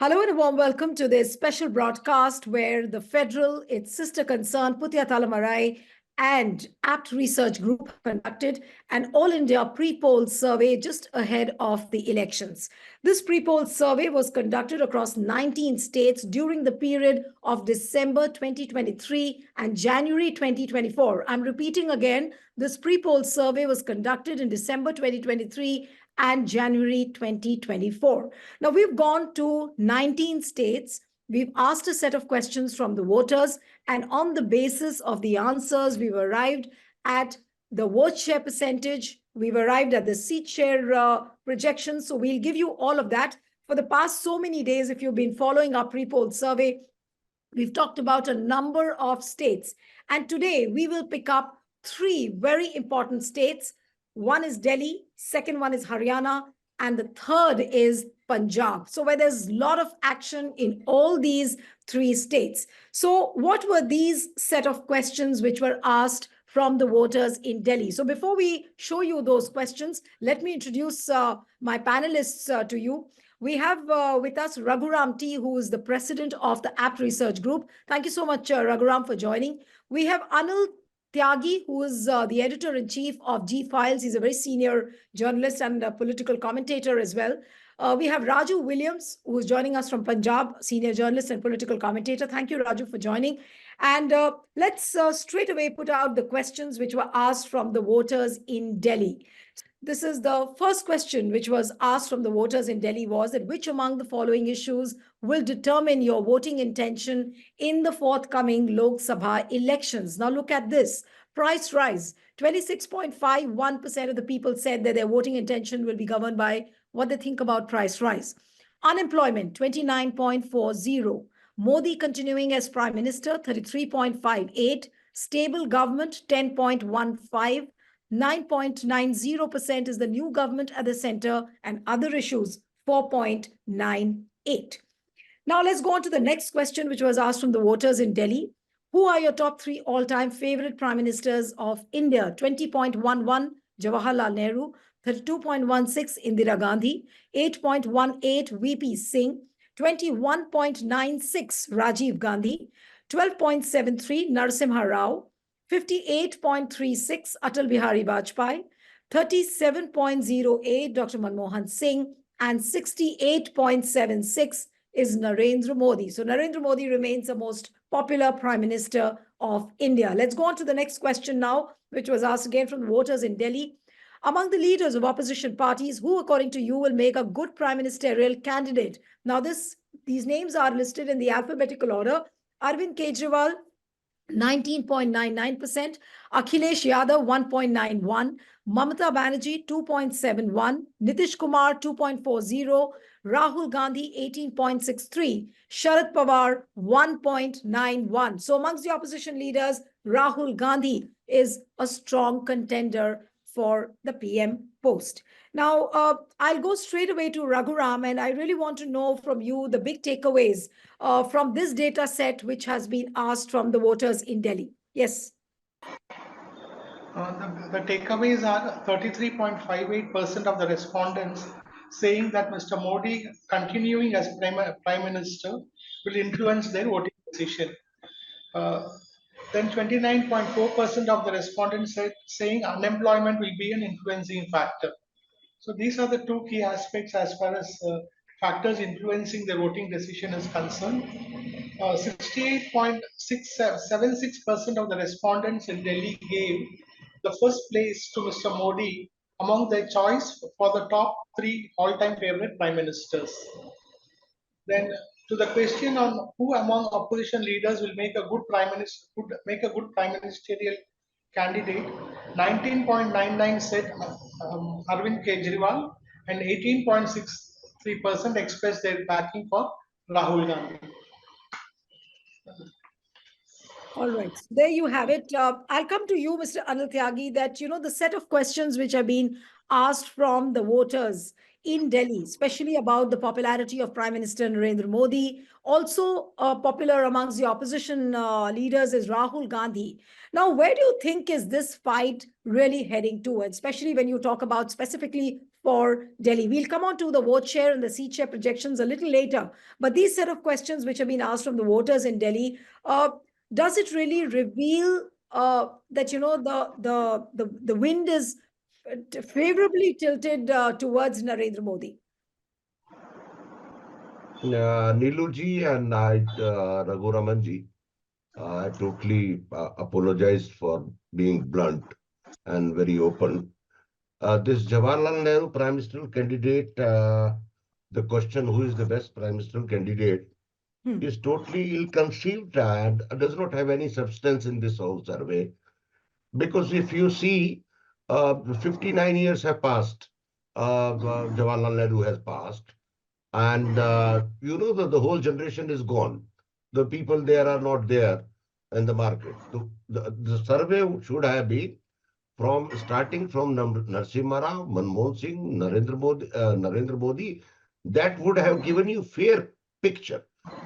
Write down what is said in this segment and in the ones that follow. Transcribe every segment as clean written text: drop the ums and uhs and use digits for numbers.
Hello and a warm welcome to this special broadcast where the Federal, its sister concern, Puthiyathalaimurai and Apt Research Group conducted an all-India pre-poll survey just ahead of the elections. This pre-poll survey was conducted across 19 states during the period of December 2023 and January 2024. I'm repeating again, this pre-poll survey was conducted in December 2023 and January 2024. Now, we've gone to 19 states. We've asked a set of questions from the voters, and on the basis of the answers, we've arrived at the vote share percentage. We've arrived at the seat share projections. So we'll give you all of that. For the past so many days, if you've been following our pre-poll survey, we've talked about a number of states. And today, we will pick up three very important states. One is Delhi, second one is Haryana, and the third is Punjab. So where there's a lot of action in all these three states. So what were these set of questions which were asked from the voters in Delhi? So before we show you those questions, let me introduce my panelists to you. We have with us Raghuram T, who is the president of the Apt Research Group. Thank you so much, Raghuram, for joining. We have Anil Tyagi, who is the editor-in-chief of G-Files. He's a very senior journalist and a political commentator as well. We have Raju Williams, who is joining us from Punjab, senior journalist and political commentator. Thank you, Raju, for joining. And let's straight away put out the questions which were asked from the voters in Delhi. This is the first question which was asked from the voters in Delhi was that which among the following issues will determine your voting intention in the forthcoming Lok Sabha elections? Now look at this. Price rise. 26.51% of the people said that their voting intention will be governed by what they think about price rise. Unemployment, 29.40. Modi continuing as Prime Minister, 33.58. Stable government, 10.15. 9.90% is the new government at the center, and other issues, 4.98. Now let's go on to the next question, which was asked from the voters in Delhi. Who are your top three all-time favorite prime ministers of India? 20.11, Jawaharlal Nehru. 32.16, Indira Gandhi. 8.18, VP Singh. 21.96, Rajiv Gandhi. 12.73, Narasimha Rao. 58.36, Atal Bihari Vajpayee, 37.08, Dr. Manmohan Singh, and 68.76 is Narendra Modi. So Narendra Modi remains the most popular Prime Minister of India. Let's go on to the next question now, which was asked again from the voters in Delhi. Among the leaders of opposition parties, who, according to you, will make a good prime ministerial candidate? Now, these names are listed in the alphabetical order. Arvind Kejriwal, 19.99%, Akhilesh Yadav 1.91, Mamata Banerjee 2.71, Nitish Kumar 2.40, Rahul Gandhi 18.63, Sharad Pawar 1.91. So amongst the opposition leaders, Rahul Gandhi is a strong contender for the PM post. Now, I'll go straight away to Raghuram, and I really want to know from you the big takeaways from this data set which has been asked from the voters in Delhi. Yes. The takeaways are 33.58% of the respondents saying that Mr. Modi continuing as Prime Minister will influence their voting decision. Then 29.4% of the respondents said saying unemployment will be an influencing factor. So these are the two key aspects as far as factors influencing the voting decision is concerned. 68.76% of the respondents in Delhi gave the first place to Mr. Modi among their choice for the top three all-time favorite prime ministers. Then to the question on who among opposition leaders will make a good prime ministerial candidate, 19.99 said Arvind Kejriwal, and 18.63% expressed their backing for Rahul Gandhi. All right, so there you have it. I'll come to you, Mr. Anil Tyagi, that, the set of questions which have been asked from the voters in Delhi, especially about the popularity of Prime Minister Narendra Modi. Also popular amongst the opposition leaders is Rahul Gandhi. Now, where do you think is this fight really heading to? And especially when you talk about specifically for Delhi. We'll come on to the vote share and the seat share projections a little later. But these set of questions which have been asked from the voters in Delhi, does it really reveal that the wind is favorably tilted towards Narendra Modi? Niluji and Raghuramanji, I totally apologize for being blunt and very open. This Jawaharlal Nehru Prime Minister candidate, the question who is the best Prime Minister candidate is totally ill-conceived and does not have any substance in this whole survey. Because if you see, 59 years have passed, Jawaharlal Nehru has passed, and you know that the whole generation is gone. The people there are not there in the market. The survey should have been from starting from Narasimha Rao, Manmohan Singh, Narendra Modi. That would have given you fair picture.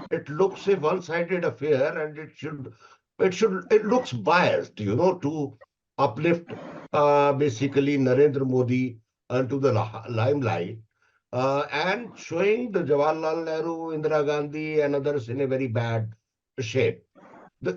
It looks a one-sided affair, and it looks biased, you know, to uplift basically Narendra Modi into the limelight and showing the Jawaharlal Nehru, Indira Gandhi, and others in a very bad shape. The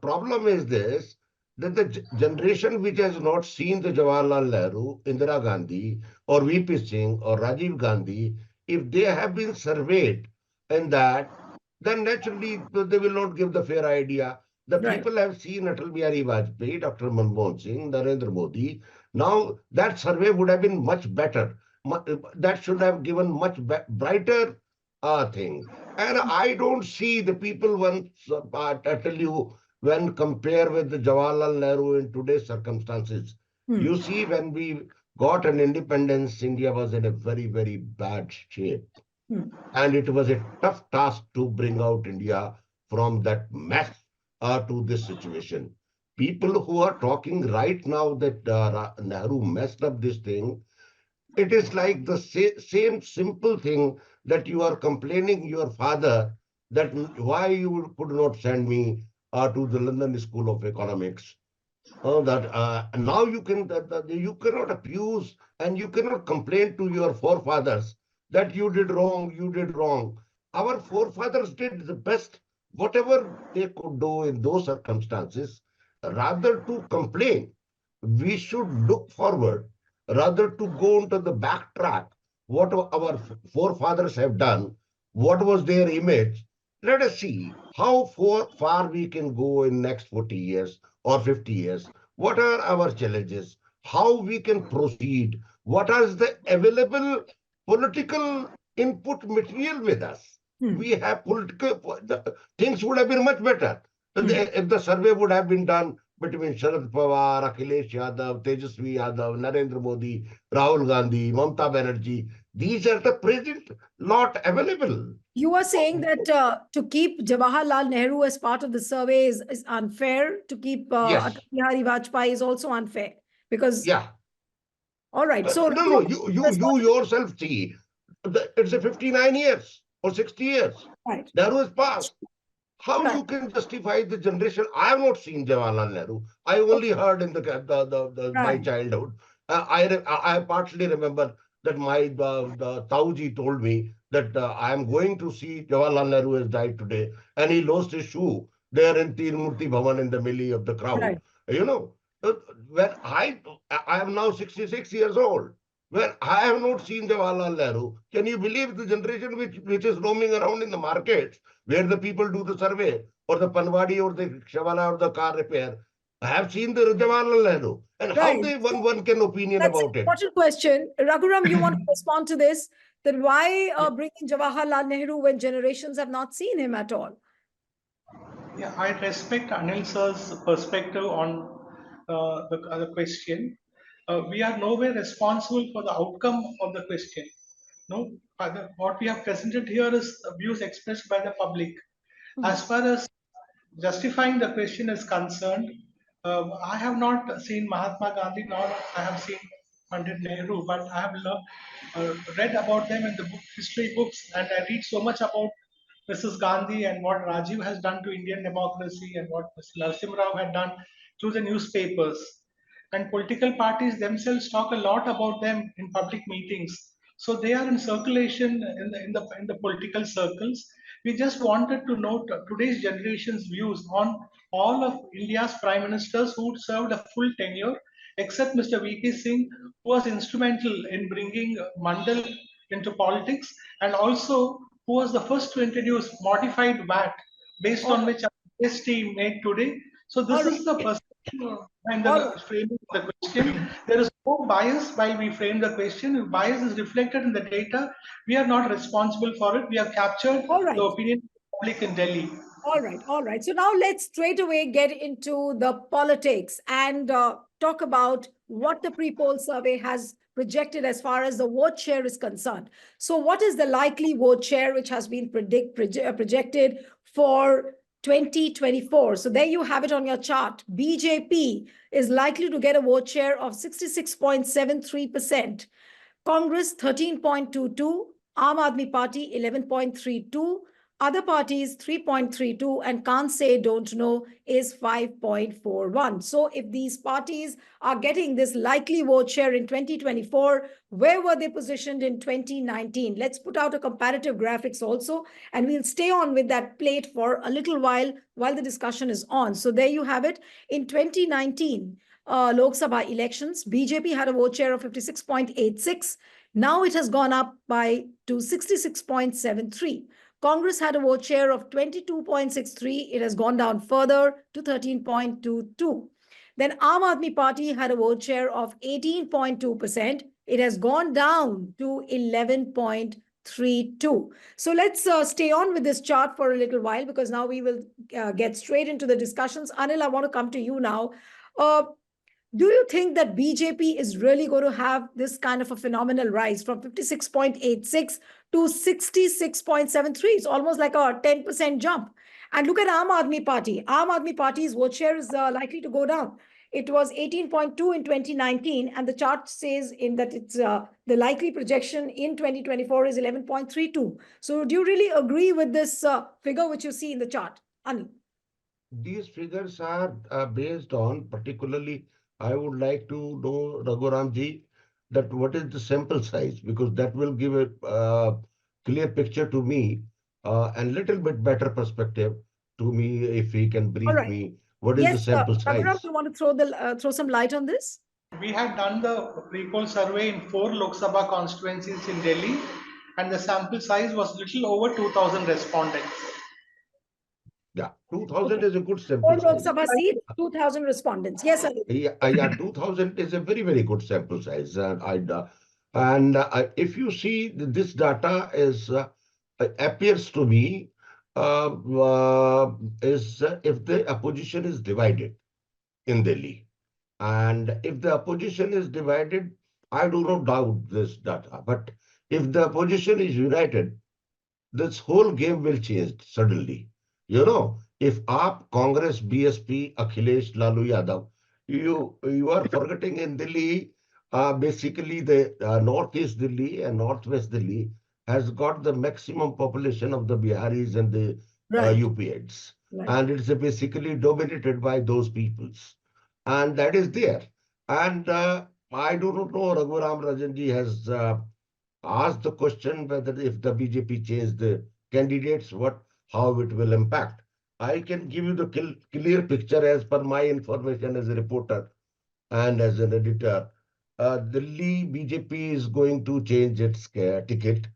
problem is this, that the generation which has not seen the Jawaharlal Nehru, Indira Gandhi, or VP Singh, or Rajiv Gandhi, if they have been surveyed in that, then naturally they will not give the fair idea. The people have seen Atal Bihari Vajpayee, Dr. Manmohan Singh, Narendra Modi. Now that survey would have been much better. That should have given much brighter thing. And I don't see the people once, I tell you, when compare with the Jawaharlal Nehru in today's circumstances, you see when we got an independence, India was in a very, very bad shape. And it was a tough task to bring out India from that mess to this situation. People who are talking right now that Nehru messed up this thing, it is like the same simple thing that you are complaining your father that why you could not send me to the London School of Economics. That now you cannot abuse and you cannot complain to your forefathers that you did wrong, you did wrong. Our forefathers did the best, whatever they could do in those circumstances. Rather to complain, we should look forward, rather to go into the backtrack. What our forefathers have done, what was their image. Let us see how far we can go in next 40 years or 50 years. What are our challenges? How we can proceed? What is the available political input material with us? We have political, things would have been much better. If the survey would have been done between Sharad Pawar, Akhilesh Yadav, Tejasvi Yadav, Narendra Modi, Rahul Gandhi, Mamata Banerjee, these are the present not available. You are saying that to keep Jawaharlal Nehru as part of the survey is unfair. To keep Yes. Atal Bihari Vajpayee is also unfair because. Yeah. All right. So no, you yourself see, it's a 59 years or 60 years. Right. Nehru is passed. How you can justify the generation? I have not seen Jawaharlal Nehru. I only heard in my childhood. I partly remember that my the Tauji told me that I am going to see Jawaharlal Nehru has died today, and he lost his shoe there in Teen Murti Bhavan in the melee of the crowd. Right. You know, when I am now 66 years old. When I have not seen Jawaharlal Nehru, can you believe the generation which is roaming around in the markets where the people do the survey or the Panwadi or the Shavala or the car repair? I have seen the Jawaharlal Nehru and how they one can opinion That's about an it. important question. Raghuram, you want to respond to this? That why bring in Jawaharlal Nehru when generations have not seen him at all? Yeah, I respect Anil sir's perspective on the question. We are nowhere responsible for the outcome of the question. No, what we have presented here is views expressed by the public. As far as justifying the question is concerned, I have not seen Mahatma Gandhi, nor I have seen Pandit Nehru, but I have read about them in the history books, and I read so much about Mrs. Gandhi and what Rajiv has done to Indian democracy and what Mr. Narasimha Rao had done through the newspapers. and political parties themselves talk a lot about them in public meetings. So they are in circulation in the political circles. We just wanted to note today's generation's views on all of India's prime ministers who served a full tenure, except Mr. VP Singh, who was instrumental in bringing Mandal into politics, and also who was the first to introduce modified VAT, based All on right. which our GST made today. So All this right. is the perception and All the right. framing of the question. There is no bias while we frame the question. If bias is reflected in the data, we are not responsible for it. We have captured All the right. opinion of the public in Delhi. All right, all right. So now let's straight away get into the politics and talk about what the pre-poll survey has projected as far as the vote share is concerned. So what is the likely vote share which has been projected for 2024? So there you have it on your chart. BJP is likely to get a vote share of 66.73%. Congress 13.22, Aam Aadmi Party 11.32, other parties 3.32, and can't say don't know is 5.41. So if these parties are getting this likely vote share in 2024, where were they positioned in 2019? Let's put out a comparative graphics also, and we'll stay on with that plate for a little while the discussion is on. So there you have it. In 2019, Lok Sabha elections, BJP had a vote share of 56.86. Now it has gone up to 66.73. Congress had a vote share of 22.63. It has gone down further to 13.22. Then Aam Aadmi Party had a vote share of 18.2%. It has gone down to 11.32. So let's stay on with this chart for a little while, because now we will get straight into the discussions. Anil, I want to come to you now. Do you think that BJP is really going to have this kind of a phenomenal rise from 56.86 to 66.73? It's almost like a 10% jump. And look at Aam Aadmi Party. Aam Aadmi Party's vote share is likely to go down. It was 18.2 in 2019, and the chart says in that it's the likely projection in 2024 is 11.32. So do you really agree with this figure which you see in the chart, Anil? These figures are based on, particularly, I would like to know, Raghuramji, that what is the sample size, because that will give a clear picture to me and little bit better perspective to me, if he can All brief right. me. What is the Yes, sample Raghuram, size? you want to throw some light on this? We had done the pre-poll survey in 4 Lok Sabha constituencies in Delhi, and the sample size was little over 2,000 respondents. Yeah, 2000 Okay. is a good sample Four Lok size. Sabha seats, 2,000 respondents. Yes, Anil. Yeah, 2000 is a very, very good sample size. If you see this data appears to me is if the opposition is divided in Delhi, and if the opposition is divided, I do not doubt this data. But if the opposition is united, this whole game will change suddenly. If AAP, Congress, BSP, Akhilesh, Lalu Yadav, you are forgetting in Delhi, basically the Northeast Delhi and Northwest Delhi has got the maximum population of the Biharis and the Right, UPites. right. And it's basically dominated by those peoples. And that is there. And I do not know, Raghuram Rajanji has ask the question whether if the BJP change the candidates, how it will impact. I can give you the clear picture as per my information as a reporter and as an editor. Delhi BJP is going to change its ticket.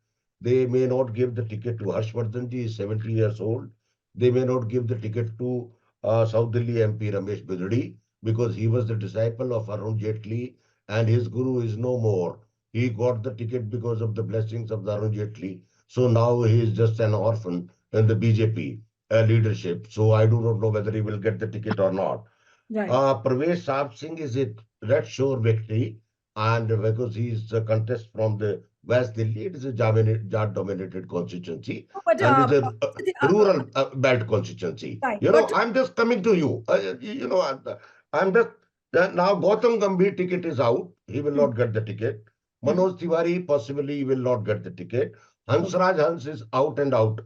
They may not give the ticket to Harshvardhan ji, is 70 years old. They may not give the ticket to South Delhi MP Ramesh Bidadi, because he was the disciple of Arun Jaitley and his guru is no more. He got the ticket because of the blessings of the Arun Jaitley. So now he is just an orphan in the BJP leadership. So I do not know whether he will get the ticket or not. Right. Parvez Saab Singh is a red sure victory, and because he is a contest from the West Delhi, it is a Jat-dominated constituency, But and it's a uh, rural belt constituency. right, but I'm just coming to you. I'm just now Gautam Gambhir ticket is out. He will hmm, not get the ticket. hmm, Manoj Tiwari possibly will not get the ticket. okay, Hansraj Hans is out and out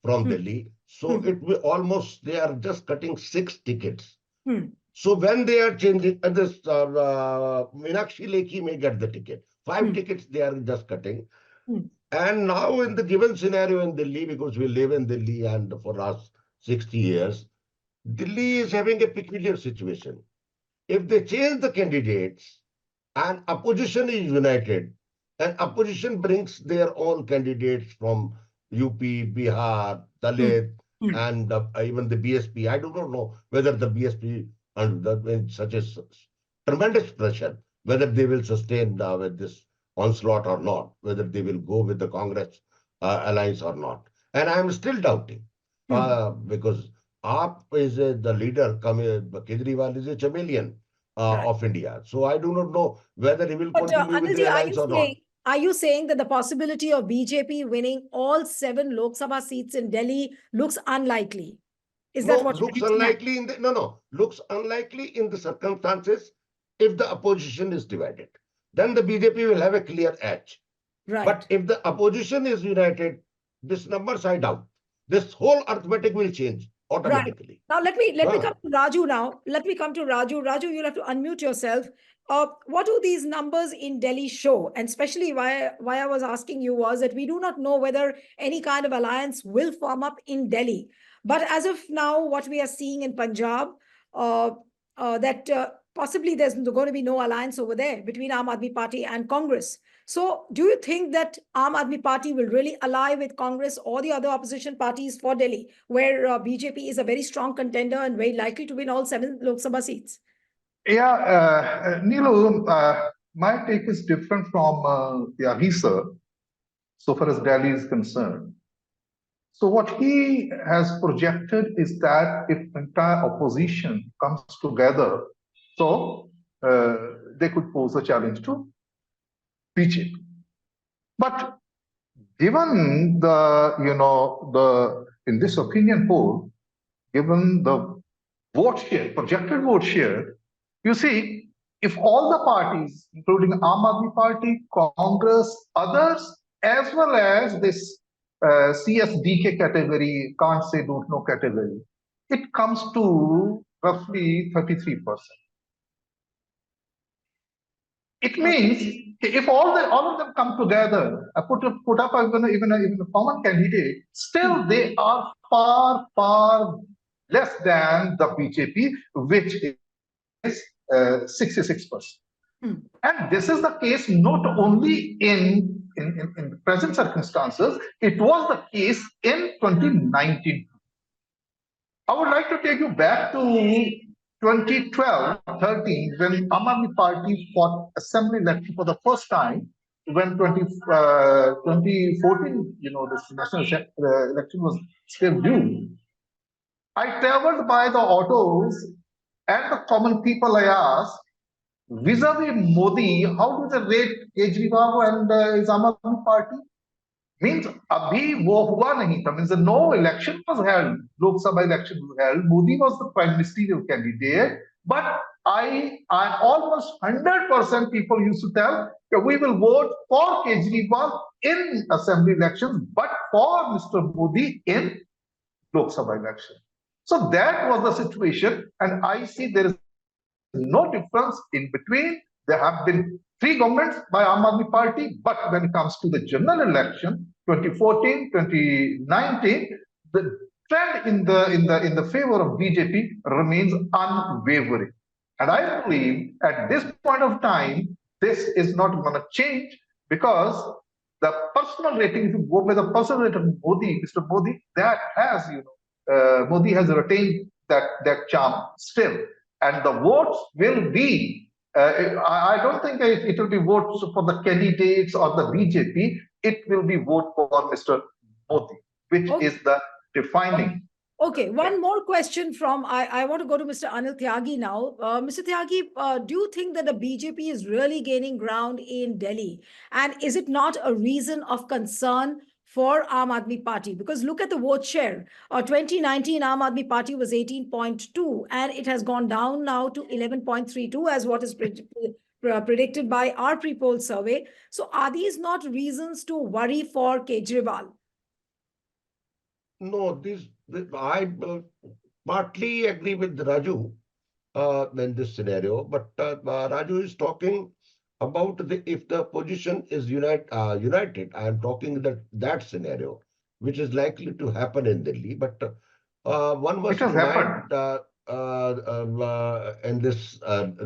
from hmm, Delhi. So hmm, it will almost, they are just cutting 6 tickets. hmm, So when they are changing, this Meenakshi Lekhi may get the ticket. 5 tickets they are just cutting. And now in the given scenario in Delhi, because we live in Delhi and for last 60 years, Delhi is having a peculiar situation. If they change the candidates and opposition is united, and opposition brings their own candidates from UP, Bihar, Dalit, and even the BSP. I do not know whether the BSP under in such a tremendous pressure, whether they will sustain with this onslaught or not, whether they will go with the Congress alliance or not. And I am still doubting because AAP is the leader, Kejriwal is a chameleon Right. of India. So I do not know whether he will But continue with the Anilji, alliance or not. are you saying that the possibility of BJP winning all 7 Lok Sabha seats in Delhi looks unlikely? Is that No, what you're looks hinting at? unlikely in the looks unlikely in the circumstances if the opposition is divided. Then the BJP will have a clear edge. Right. But if the opposition is united, this numbers I doubt. This whole arithmetic will change Right. automatically. Now let me come to Raju now. Let me come to Raju. Raju, you'll have to unmute yourself. What do these numbers in Delhi show? And especially why I was asking you was that we do not know whether any kind of alliance will form up in Delhi. But as of now, what we are seeing in Punjab, that possibly there's going to be no alliance over there between Aam Aadmi Party and Congress. So do you think that Aam Aadmi Party will really ally with Congress or the other opposition parties for Delhi, where BJP is a very strong contender and very likely to win all 7 Lok Sabha seats? Yeah, Neelu, my take is different from Tyagi sir, so far as Delhi is concerned. So what he has projected is that if entire opposition comes together, so they could pose a challenge to BJP. But given in this opinion poll, given the vote share, projected vote share, you see, if all the parties, including Aam Aadmi Party, Congress, others, as well as this CSDK category, can't say don't know category, it comes to roughly 33%. It means if all of them come together, put up even a common candidate, still they are far less than the BJP, which is 66%. And this is the case not only in the present circumstances, it was the case in 2019. I would like to take you back to 2012-13 when Aam Aadmi Party fought assembly election for the first time. When 2014, this national election was still due. I traveled by the autos and the common people I asked, vis-a-vis Modi, how do they rate Kejriwal and his Aam Aadmi Party? Means abhi wo hua nahi tha, means no election was held, Lok Sabha election was held, Modi was the prime ministerial candidate, but I almost 100% people used to tell that we will vote for Kejriwal in assembly elections, but for Mr. Modi in Lok Sabha election. So that was the situation, and I see there is no difference in between. There have been 3 governments by Aam Aadmi Party, but when it comes to the general election, 2014, 2019, the trend in the favor of BJP remains unwavering. And I believe at this point of time, this is not going to change because the personal rating, if you go by the personal rating of Modi, Mr. Modi, that has, Modi has retained that charm still. And the votes will be, I don't think it will be votes for the candidates or the BJP. It will be vote for Mr. Modi, which is the defining. Okay, one more question from, I want to go to Mr. Anil Tyagi now. Mr. Tyagi, do you think that the BJP is really gaining ground in Delhi? And is it not a reason of concern for Aam Aadmi Party? Because look at the vote share. 2019 Aam Aadmi Party was 18.2 and it has gone down now to 11.32 as what is predicted by our pre-poll survey. So are these not reasons to worry for Kejriwal? No, I partly agree with Raju. in this scenario. But Raju is talking about if the opposition is united. I am talking that scenario, which is likely to happen in Delhi. But one It must has happened. remind in this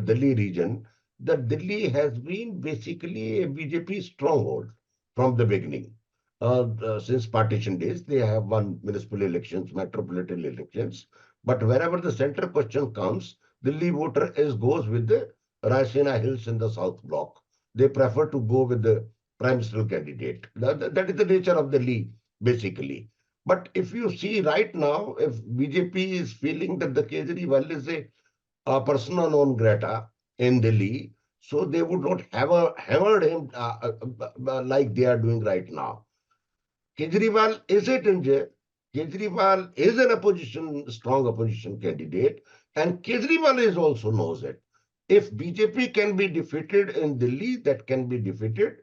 Delhi region that Delhi has been basically a BJP stronghold from the beginning. Since partition days, they have won municipal elections, metropolitan elections. But wherever the center question comes, Delhi voter goes with the Raisina Hills in the South Block. They prefer to go with the prime minister candidate. That is the nature of Delhi, basically. But if you see right now, if BJP is feeling that the Kejriwal is a persona non grata in Delhi, so they would not have hammered him like they are doing right now. Kejriwal is a danger. Kejriwal is an strong opposition candidate, and Kejriwal is also knows it. If BJP can be defeated in Delhi, that can be defeated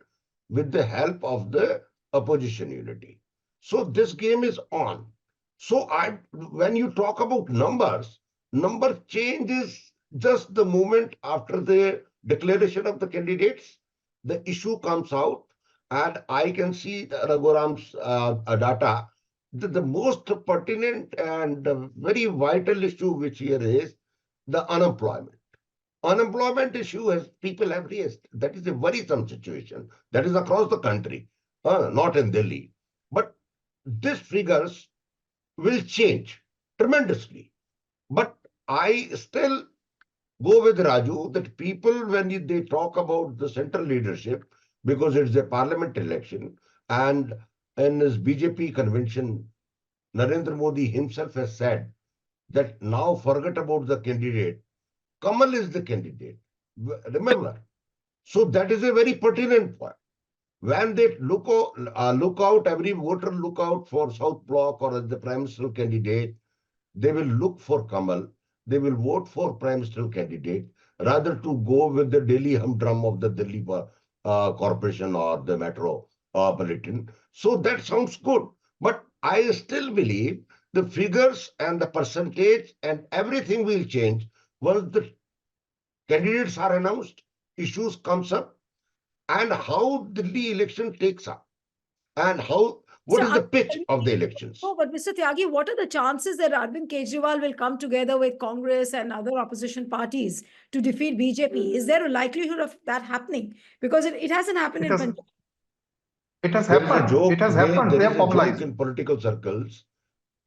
with the help of the opposition unity. So this game is on. So when you talk about numbers, number change is just the moment after the declaration of the candidates, the issue comes out, and I can see Raghuram's data. The most pertinent and very vital issue which here is the unemployment. Unemployment issue as people have raised. That is a worrisome situation. That is across the country, not in Delhi. But these figures will change tremendously. But I still go with Raju that people, when they talk about the central leadership, because it's a parliament election, and in his BJP convention, Narendra Modi himself has said that now forget about the candidate. Kamal is the candidate. Remember. So that is a very pertinent point. When they look out, every voter look out for South Block or the prime minister candidate, they will look for Kamal. They will vote for prime minister candidate rather to go with the daily humdrum of the Delhi corporation or the metropolitan. So that sounds good. But I still believe the figures and the percentage and everything will change once the candidates are announced, issues comes up, and how Delhi election takes up, and what So, is the pitch of the elections. but Mr. Tyagi, what are the chances that Arvind Kejriwal will come together with Congress and other opposition parties to defeat BJP? Is there a likelihood of that happening? Because it hasn't happened It in has Punjab. it has There is a happened. It joke. has happened. There They is have a joke mobilized. in political circles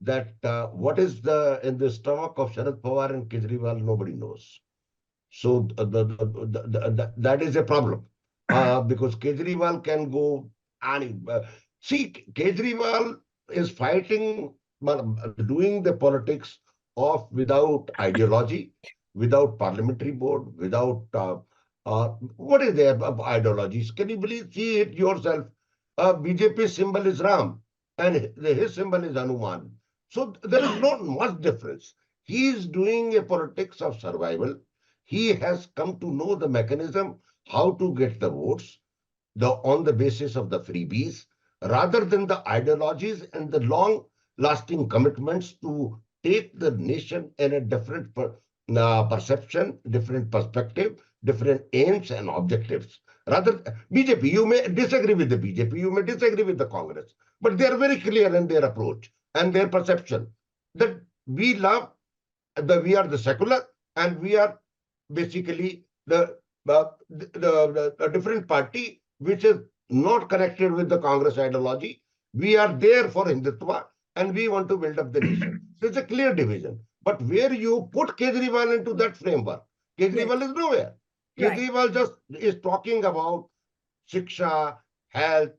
that what is the in the stomach of Sharad Pawar and Kejriwal, nobody knows. So that is a problem because Kejriwal can go any. See, Kejriwal is fighting, doing the politics of without ideology, without parliamentary board, without what is their ideologies? Can you believe? See it yourself. BJP symbol is Ram, and his symbol is Hanuman. So there is not much difference. He is doing a politics of survival. He has come to know the mechanism how to get the votes on the basis of the freebies rather than the ideologies and the long lasting commitments to take the nation in a different perception, different perspective, different aims and objectives. Rather, BJP, you may disagree with the BJP, you may disagree with the Congress, but they are very clear in their approach and their perception that we are the secular and we are basically the different party which is not connected with the Congress ideology. We are there for Hindutva and we want to build up the nation. So it's a clear division. But where you put Kejriwal into that framework, Kejriwal is nowhere. Right. Kejriwal just is talking about Shiksha, health,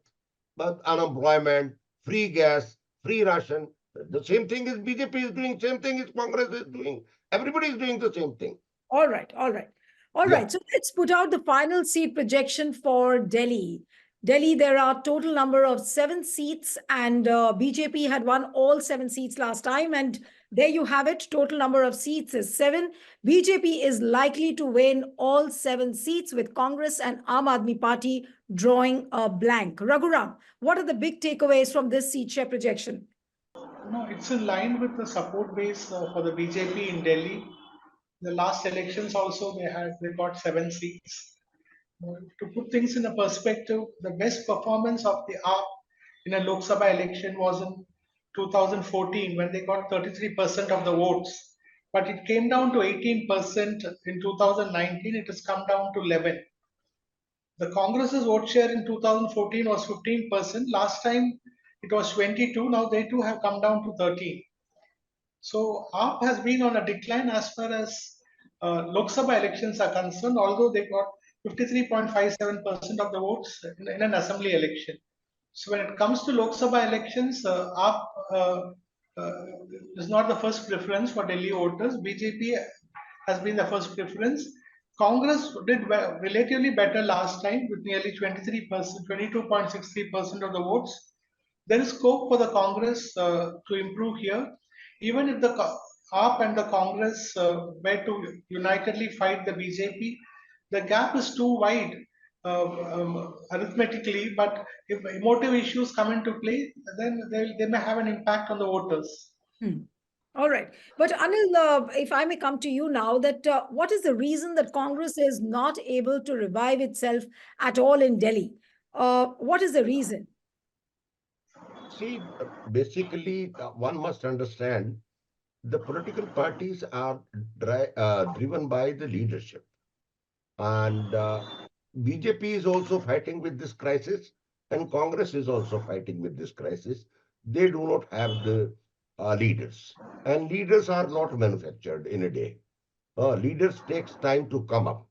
unemployment, free gas, free ration. The same thing is BJP is doing, same thing is Congress is doing. Everybody is doing the same thing. All right, all right. All Yeah. right, so let's put out the final seat projection for Delhi. Delhi, there are total number of 7 seats, and BJP had won all 7 seats last time. And there you have it. Total number of seats is 7. BJP is likely to win all 7 seats, with Congress and Aam Aadmi Party drawing a blank. Raghuram, what are the big takeaways from this seat share projection? No, it's in line with the support base for the BJP in Delhi. The last elections also they got 7 seats. To put things in a perspective, the best performance of the AAP in a Lok Sabha election was in 2014 when they got 33% of the votes. But it came down to 18% in 2019. It has come down to 11. The Congress's vote share in 2014 was 15%. Last time it was 22. Now they too have come down to 13. So AAP has been on a decline as far as Lok Sabha elections are concerned, although they got 53.57% of the votes in an assembly election. So when it comes to Lok Sabha elections, AAP uh, is not the first preference for Delhi voters. BJP has been the first preference. Congress did relatively better last time with nearly 23%, 22.63% of the votes. There is scope for the Congress to improve here. Even if the AAP and the Congress were to unitedly fight the BJP, the gap is too wide arithmetically. But if emotive issues come into play, then they may have an impact on the voters. All right. But Anil, if I may come to you now, that what is the reason that Congress is not able to revive itself at all in Delhi? What is the reason? See, basically, one must understand the political parties are driven by the leadership. And BJP is also fighting with this crisis, and Congress is also fighting with this crisis. They do not have the leaders, and leaders are not manufactured in a day. Leaders takes time to come up.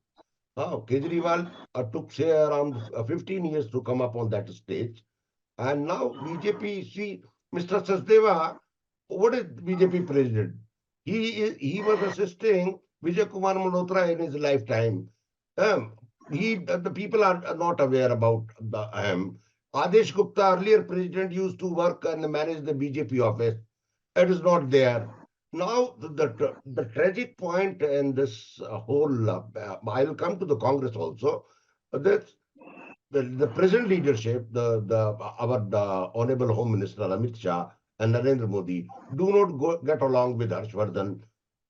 Kejriwal took say around 15 years to come up on that stage, and now BJP. See, Mr. Sachdeva, what is BJP president? He was assisting Vijay Kumar Malhotra in his lifetime. Um, the people are not aware about the Adesh Gupta, earlier president, used to work and manage the BJP office. It is not there. Now, the tragic point in this whole, I will come to the Congress also, that the present leadership, the Honorable Home Minister Amit Shah and Narendra Modi do not get along with Harshvardhan,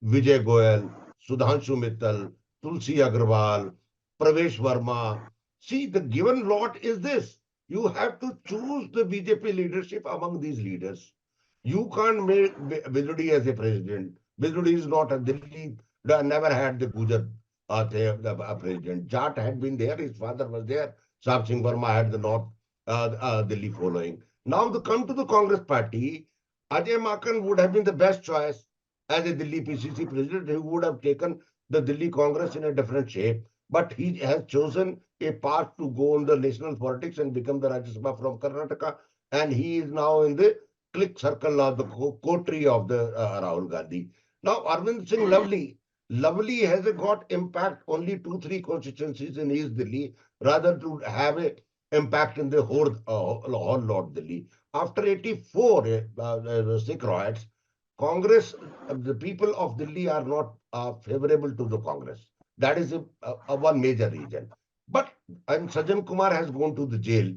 Vijay Goyal, Sudhanshu Mittal, Tulsi Agarwal, Pravesh Verma. See, the given lot is this. You have to choose the BJP leadership among these leaders. You can't make Bidudi as a president. Bidudi is not a Delhi, never had the Gujar president. Jat had been there, his father was there. Sahib Singh Verma had the North Delhi following. Now, to come to the Congress party, Ajay Makan would have been the best choice as a Delhi PCC president. He would have taken the Delhi Congress in a different shape. But he has chosen a path to go on the national politics and become the Rajya Sabha from Karnataka. And he is now in the clique circle of the coterie of the Rahul Gandhi. Now, Arvind Singh Lovely has got impact only 2-3 constituencies in East Delhi rather to have an impact in the whole North Delhi. After 84 Sikh riots, Congress, the people of Delhi are not favorable to the Congress. That is a one major reason. But and Sajjan Kumar has gone to the jail.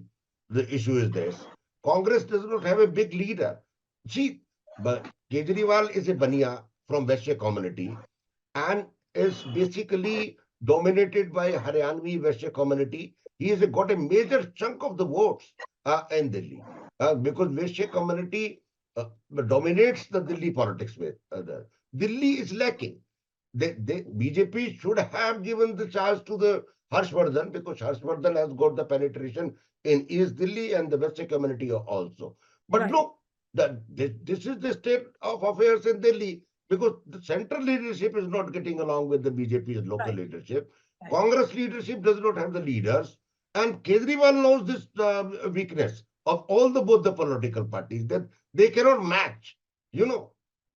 The issue is this. Congress does not have a big leader. See, but Kejriwal is a Bania from Vaishya community and is basically dominated by Haryanvi Vaishya community. He has got a major chunk of the votes in Delhi because Vaishya community dominates the Delhi politics. Delhi is lacking. BJP should have given the chance to the Harshvardhan because Harshvardhan has got the penetration in East Delhi and the Vaishya community also. But Right. look, this is the state of affairs in Delhi because the central leadership is not getting along with the BJP's local Right. leadership. Right. Congress leadership does not have the leaders. And Kejriwal knows this weakness of all both the political parties that they cannot match, you know.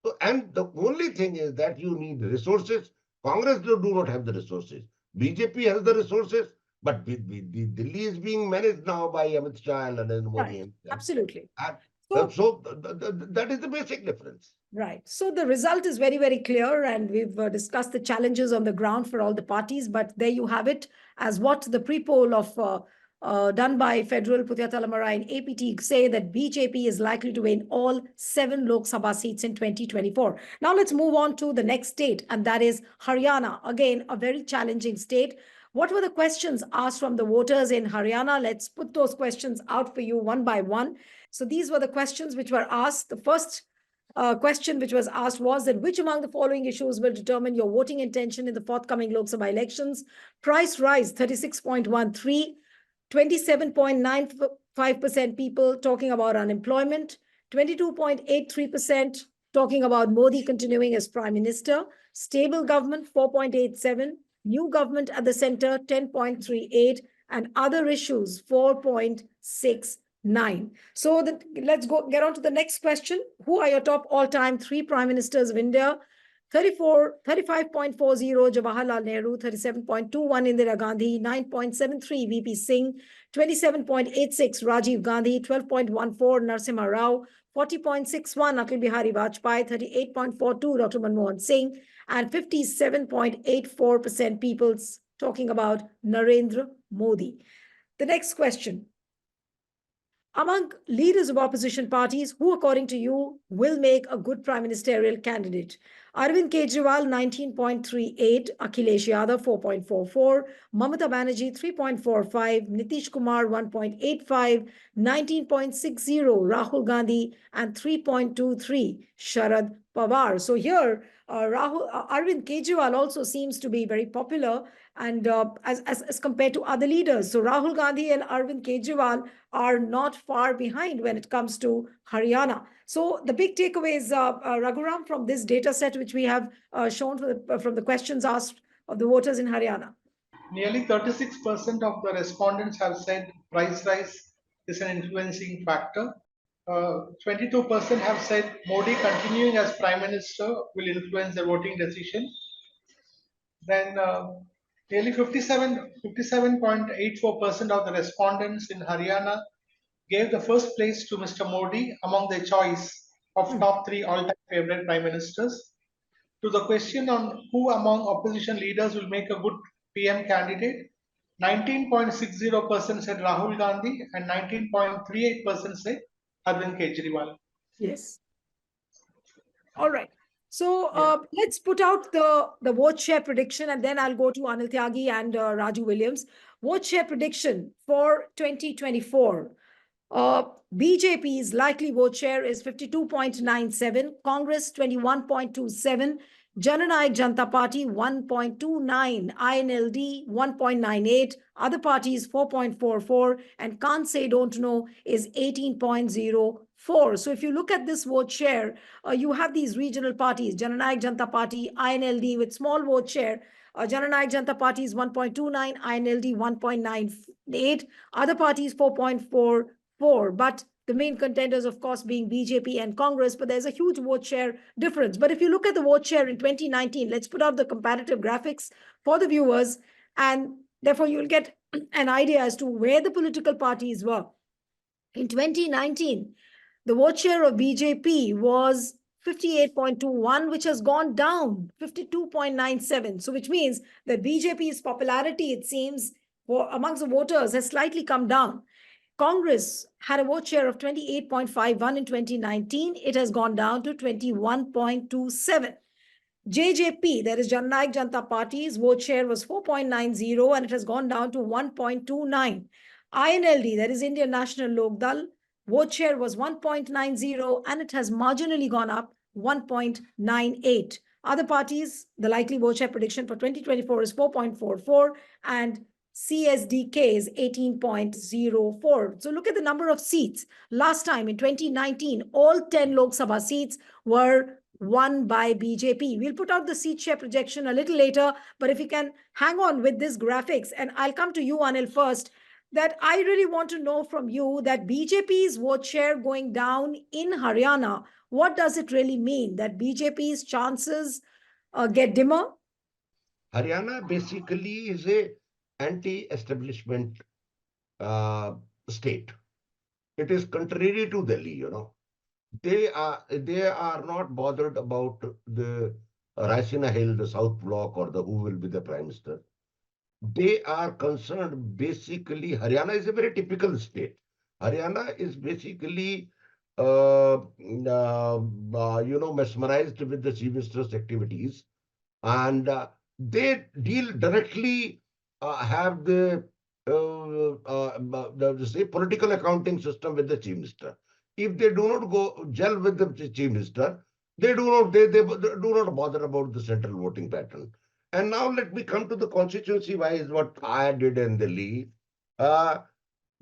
So, and the only thing is that you need resources. Congress do not have the resources. BJP has the resources, but the Delhi is being managed now by Amit Shah and Narendra Modi Right. himself. Absolutely. And So, so that is the basic difference. right. So the result is very, very clear, and we've discussed the challenges on the ground for all the parties. But there you have it as what the pre-poll of done by Federal-Puthiyathalaimurai-Apt say that BJP is likely to win all 7 Lok Sabha seats in 2024. Now let's move on to the next state, and that is Haryana. Again, a very challenging state. What were the questions asked from the voters in Haryana? Let's put those questions out for you one by one. So these were the questions which were asked. The first question which was asked was that which among the following issues will determine your voting intention in the forthcoming Lok Sabha elections? Price rise, 36.13%. 27.95% people talking about unemployment, 22.83% talking about Modi continuing as prime minister, stable government 4.87%, new government at the center 10.38%, and other issues 4.69%. So let's get on to the next question. Who are your top all-time 3 prime ministers of India? 35.40 Jawaharlal Nehru, 37.21 Indira Gandhi, 9.73 VP Singh, 27.86 Rajiv Gandhi, 12.14 Narasimha Rao, 40.61 Atal Bihari Vajpayee, 38.42 Dr. Manmohan Singh, and 57.84% people talking about Narendra Modi. The next question. Among leaders of opposition parties, who, according to you, will make a good prime ministerial candidate? Arvind Kejriwal, 19.38, Akhilesh Yadav, 4.44, Mamata Banerjee, 3.45, Nitish Kumar, 1.85, 19.60, Rahul Gandhi, and 3.23, Sharad Pawar. So here, Arvind Kejriwal also seems to be very popular and as compared to other leaders. So Rahul Gandhi and Arvind Kejriwal are not far behind when it comes to Haryana. So the big takeaways, Raghuram, from this data set which we have shown from the questions asked of the voters in Haryana. Nearly 36% of the respondents have said price rise is an influencing factor. 22% have said Modi continuing as prime minister will influence the voting decision. Then nearly 57.84% of the respondents in Haryana gave the first place to Mr. Modi among their choice of top 3 all-time favorite prime ministers. To the question on who among opposition leaders will make a good PM candidate, 19.60% said Rahul Gandhi and 19.38% said Arvind Kejriwal. Yes. All right. So let's put out the vote share prediction, and then I'll go to Anil Tyagi and Raju Williams. Vote share prediction for 2024. BJP's likely vote share is 52.97, Congress 21.27, Jananayak Janata Party 1.29, INLD 1.98, other parties 4.44, and can't say don't know is 18.04. So if you look at this vote share, you have these regional parties, Jananayak Janata Party, INLD with small vote share. Jananayak Janata Party is 1.29, INLD 1.98, other parties 4.44, but the main contenders, of course, being BJP and Congress, but there's a huge vote share difference. But if you look at the vote share in 2019, let's put out the comparative graphics for the viewers, and therefore you'll get an idea as to where the political parties were. In 2019, the vote share of BJP was 58.21, which has gone down 52.97. So which means that BJP's popularity, it seems, amongst the voters has slightly come down. Congress had a vote share of 28.51 in 2019. It has gone down to 21.27. JJP, that is Jananayak Janata Party's vote share was 4.90 and it has gone down to 1.29. INLD, that is Indian National Lok Dal, vote share was 1.90 and it has marginally gone up 1.98. Other parties, the likely vote share prediction for 2024 is 4.44 and CSDK is 18.04. So look at the number of seats. Last time in 2019, all 10 Lok Sabha seats were won by BJP. We'll put out the seat share projection a little later, but if you can hang on with this graphics, and I'll come to you, Anil, first, that I really want to know from you that BJP's vote share going down in Haryana, what does it really mean? That BJP's chances get dimmer? Haryana basically is a anti-establishment state. It is contrary to Delhi, you know. They are not bothered about the Raisina Hill, the South Block, or the who will be the prime minister. they are concerned basically. Haryana is a very typical state. Haryana is basically, mesmerized with the chief minister's activities, and they deal directly, have the say political accounting system with the chief minister. If they do not go gel with the chief minister, they do not bother about the central voting pattern. And now let me come to the constituency wise what I did in Delhi. Uh,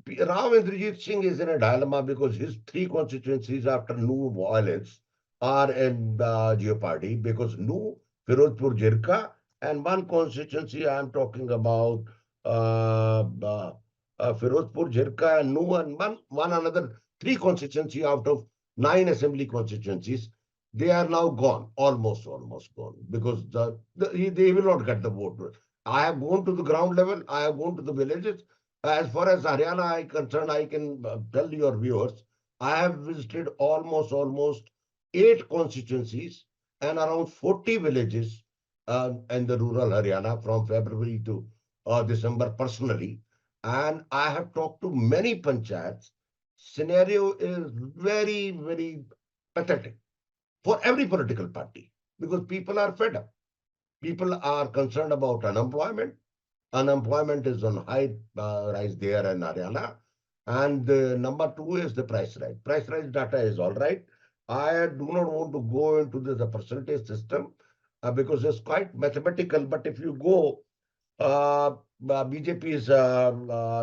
Rao Indrajit Singh is in a dilemma because his three constituencies after new violence are in jeopardy because new Firozpur Jirka and one constituency I am talking about, Firozpur Jirka and new and one another three constituency out of 9 assembly constituencies. They are now gone, almost gone because they will not get the vote. I have gone to the ground level. I have gone to the villages. As far as Haryana is concerned, I can tell your viewers, I have visited almost 8 constituencies and around 40 villages in the rural Haryana from February to December personally. And I have talked to many panchayats. Scenario is very pathetic for every political party because people are fed up. People are concerned about unemployment. Unemployment is on high rise there in Haryana. And number two is the price rise. Price rise data is all right. I do not want to go into the percentage system because it's quite mathematical. But if you go, BJP is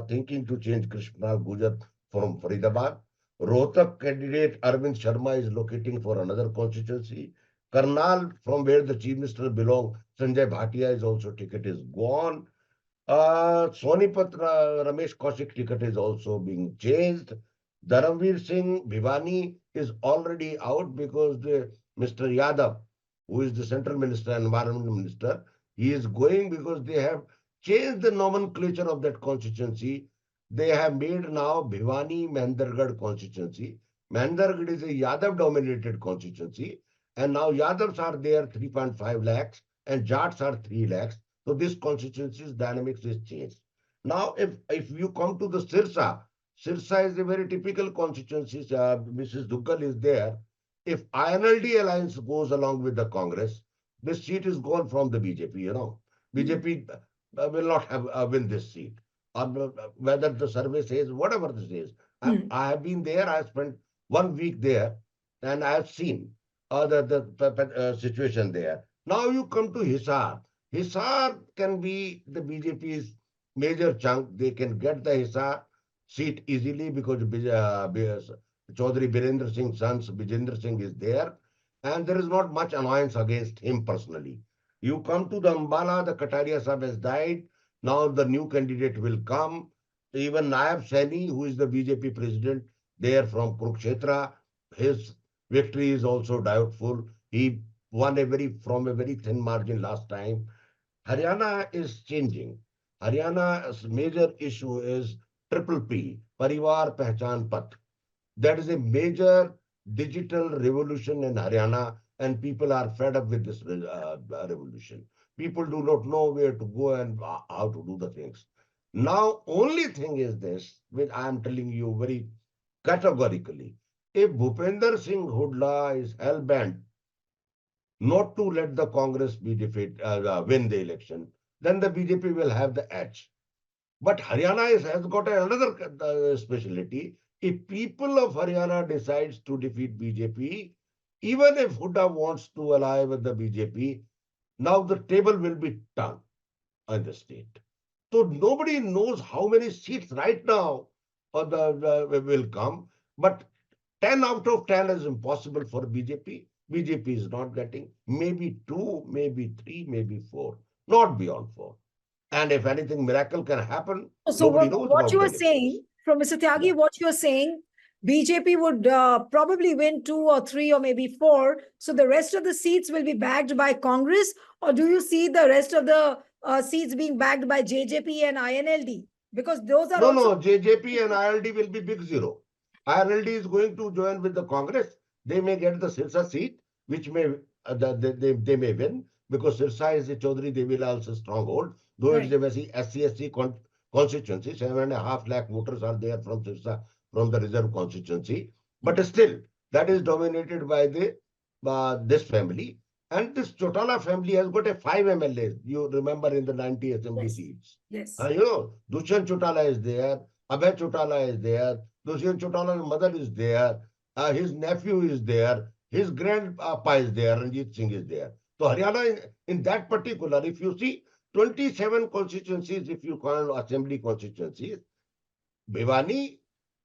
thinking to change Krishna Gujar from Faridabad. Rohtak candidate Arvind Sharma is locating for another constituency. Karnal, from where the chief minister belongs, Sanjay Bhatia is also ticket is gone. Sonipat Ramesh Kaushik ticket is also being changed. Dharamveer Singh Bhiwani is already out because Mr. Yadav, who is the central minister, environment minister, he is going because they have changed the nomenclature of that constituency. They have made now Bhiwani Mahendragarh constituency. Mahendragarh is a Yadav dominated constituency, and now Yadavs are there 3.5 lakhs and Jats are 3 lakhs. So this constituency's dynamics is changed. Now, if you come to the Sirsa, Sirsa is a very typical constituency. Mrs. Duggal is there. If INLD alliance goes along with the Congress, this seat is gone from the BJP. BJP will not have win this seat. Whether the survey says whatever this is, I have been there. I spent 1 week there, and I have seen the situation there. Now you come to Hisar. Hisar can be the BJP's major chunk. They can get the Hisar seat easily because Chaudhary Birendra Singh's son, Bijendra Singh, is there. And there is not much annoyance against him personally. You come to the Ambala, the Kataria Sahib has died. Now the new candidate will come. Even Naib Saini, who is the BJP president, there from Kurukshetra, his victory is also doubtful. He won from a very thin margin last time. Haryana is changing. Haryana's major issue is triple P, Parivar Pehchan Path. That is a major digital revolution in Haryana, and people are fed up with this revolution. People do not know where to go and how to do the things. Now, only thing is this, which I am telling you very categorically. If Bhupender Singh Hooda is hell-bent not to let the Congress be win the election, then the BJP will have the edge. But Haryana has got another specialty. If people of Haryana decides to defeat BJP, even if Hooda wants to ally with the BJP, now the table will be turned in the state. So nobody knows how many seats right now will come, but 10 out of 10 is impossible for BJP. BJP is not getting maybe 2, maybe 3, maybe 4, not beyond 4. And if anything miracle can happen, so nobody knows what about you the are saying, from Mr. Tyagi, Yeah. what you are saying, BJP would probably win 2 or 3 or maybe 4. So the rest of the seats will be bagged by Congress, or do you see the rest of the seats being bagged by JJP and INLD? Because those are No, JJP and ILD will be big zero. ILD is going to join with the Congress. They may get the Sirsa seat, which may they may win because Sirsa is a Chaudhary Devilal stronghold. though Right. it's a very SC constituency, 7.5 lakh voters are there from Sirsa, from the reserve constituency, but still that is dominated by the this family. And this Chotala family has got a 5 MLAs. You remember in the 90 assembly Yes. seats. Yes. You know, Dushyant Chotala is there, Abhay Chotala is there, Dushyant Chotala's mother is there, his nephew is there, his grandpa is there, Ranjit Singh is there. So Haryana, in that particular, if you see 27 constituencies, if you call assembly constituencies, Bhiwani,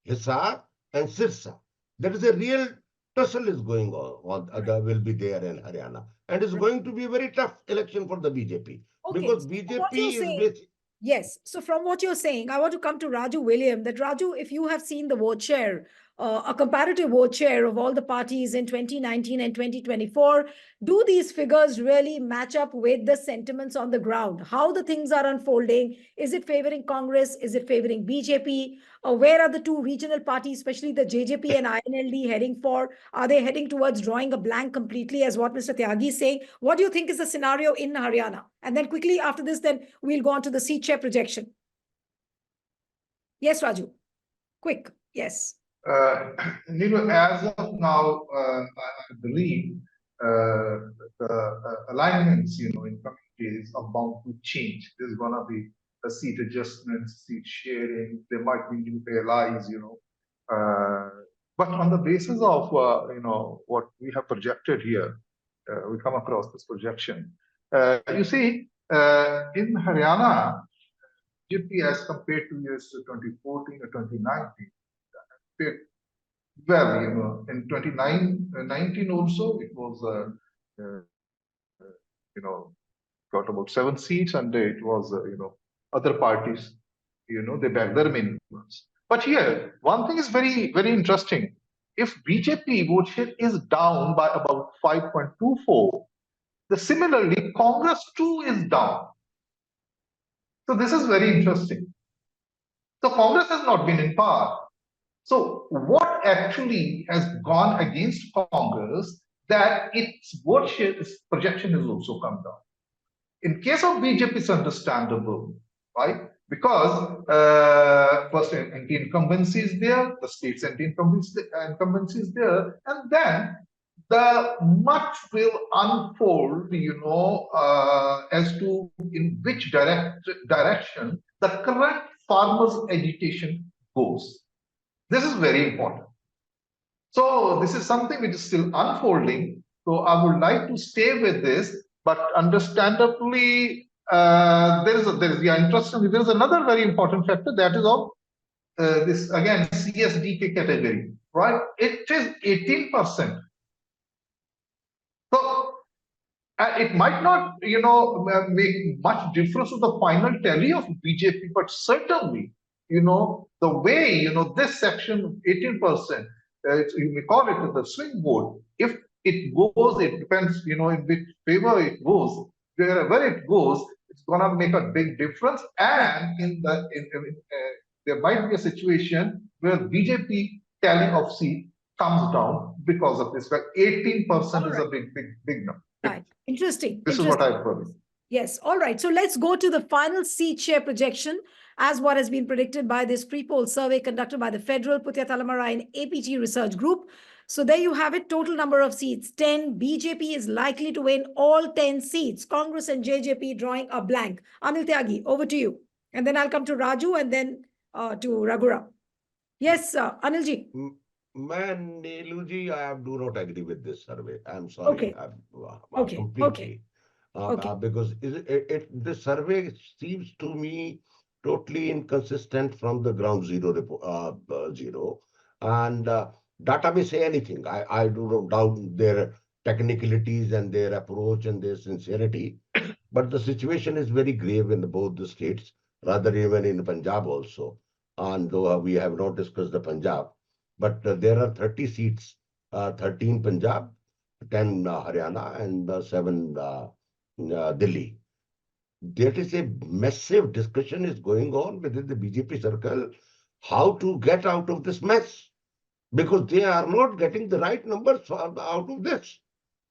Hisar, and Sirsa, there is a real tussle is going on, Right. will be there in Haryana. And it's Right. going to be a very tough election for the BJP. Okay. Because So from what you're BJP is saying, basically. yes. So from what you're saying, I want to come to Raju William. That Raju, if you have seen the vote share, a comparative vote share of all the parties in 2019 and 2024, do these figures really match up with the sentiments on the ground? How the things are unfolding? Is it favoring Congress? Is it favoring BJP? Where are the two regional parties, especially the JJP and INLD, heading for? Are they heading towards drawing a blank completely, as what Mr. Tyagi is saying? What do you think is the scenario in Haryana? And then quickly after this, then we'll go on to the seat share projection. Yes, Raju. Quick. Yes. Neelu, as of now, I believe the alignments, in coming days are bound to change. There's gonna be a seat adjustments, seat sharing. There might be new allies, but on the basis of what we have projected here, we come across this projection. You see, in Haryana, GP as compared to years 2014 or 2019. Well, in 2019 also, it was, got about 7 seats, and it was, other parties, they back their main ones. But here, one thing is very, very interesting. If BJP vote share is down by about 5.24, similarly, Congress too is down. So this is very interesting. So Congress has not been in power. So what actually has gone against Congress that its vote share, its projection has also come down. In case of BJP, it's understandable, right? Because first anti-incumbency is there, the state's anti-incumbency is there, and then the much will unfold, as to in which direction the current farmers' agitation goes. This is very important. So this is something which is still unfolding. So I would like to stay with this, but understandably, there is interestingly, there is another very important factor, that is of this again CSDK category, right? It is 18%. So it might not, make much difference to the final tally of BJP, but certainly, the way, this section 18%, you may call it the swing vote. If it goes, it depends, in which favor it goes. Wherever it goes, it's gonna make a big difference. And there might be a situation where BJP tally of seat comes down because of this. But 18% is a big number. Right. Interesting. This is what I've heard. Yes. All right. So let's go to the final seat share projection as what has been predicted by this pre-poll survey conducted by the Federal-Puthiyathalaimurai-Apt research group. So there you have it. Total number of seats, 10. BJP is likely to win all 10 seats. Congress and JJP drawing a blank. Anil Tyagi, over to you. And then I'll come to Raju and then to Raghuram. Yes, Anilji. Man, Neeluji, I do not agree with this survey. I'm sorry. Okay. Completely. Okay. Because this survey seems to me totally inconsistent from the ground zero. And data may say anything. I do not doubt their technicalities and their approach and their sincerity. But the situation is very grave in both the states, rather even in Punjab also. And though we have not discussed the Punjab, but there are 30 seats, 13 Punjab, 10 Haryana, and 7 Delhi. There is a massive discussion is going on within the BJP circle how to get out of this mess, because they are not getting the right numbers out of this,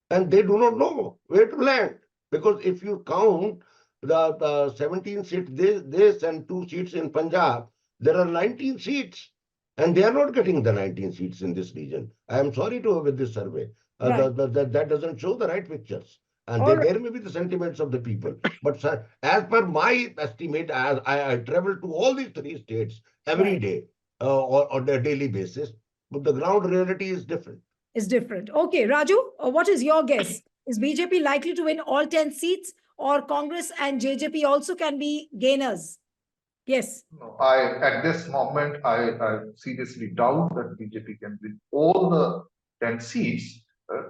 and they do not know where to land. Because if you count the 17 seats this and 2 seats in Punjab, there are 19 seats. And they are not getting the 19 seats in this region. I am sorry to with this survey. Right. That doesn't show the right pictures. And All right. there may be the sentiments of the people. But sir, as per my estimate, as I travel to all these 3 states every Right. day or on a daily basis, but the ground reality is different. Is different. Okay, Raju, what is your guess? Is BJP likely to win all 10 seats, or Congress and JJP also can be gainers? Yes. No, at this moment, I seriously doubt that BJP can win all the 10 seats.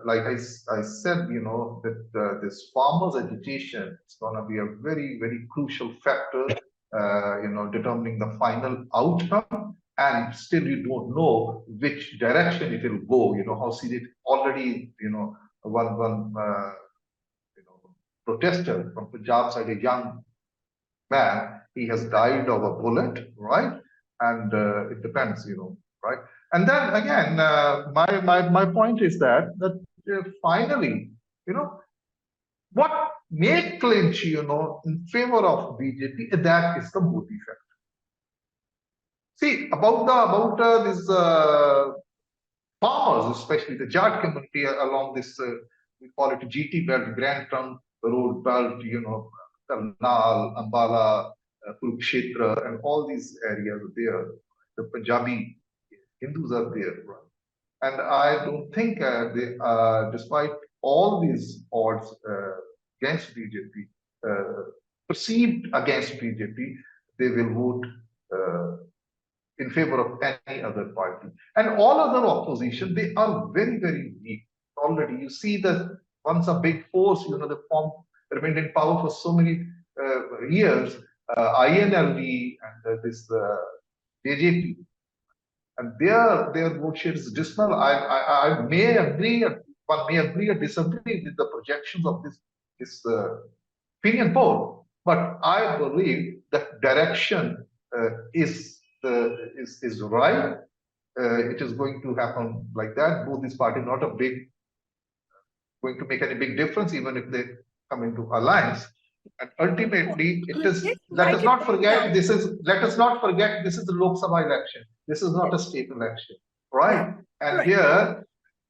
Like I said, that this farmers' agitation is going to be a very, very crucial factor, determining the final outcome. And still, you don't know which direction it will go. You know how serious already, one protester from Punjab side, a young man, he has died of a bullet, right? And it depends, right? And then again, my point is that finally, what may clinch, in favor of BJP, that is the Modi factor. See, about these farmers, especially the Jat community along this, we call it GT belt, Grand Trunk Road belt, Karnal, Ambala, Kurukshetra, and all these areas are there. The Punjabi Hindus are there, right? And I don't think despite all these odds against BJP, perceived against BJP, they will vote in favor of any other party. And all other opposition, they are very, very weak. Already, you see that once a big force, they remained in power for so many years, INLD and this JJP, and their vote share is dismal. I may agree, one may agree or disagree with the projections of this opinion poll, but I believe that direction is right. It is going to happen like that. Both these parties not going to make any big difference, even if they come into alliance. And ultimately, it is. Let us not forget. Let us not forget. This is the Lok Sabha election. This is not a state election, right? And here,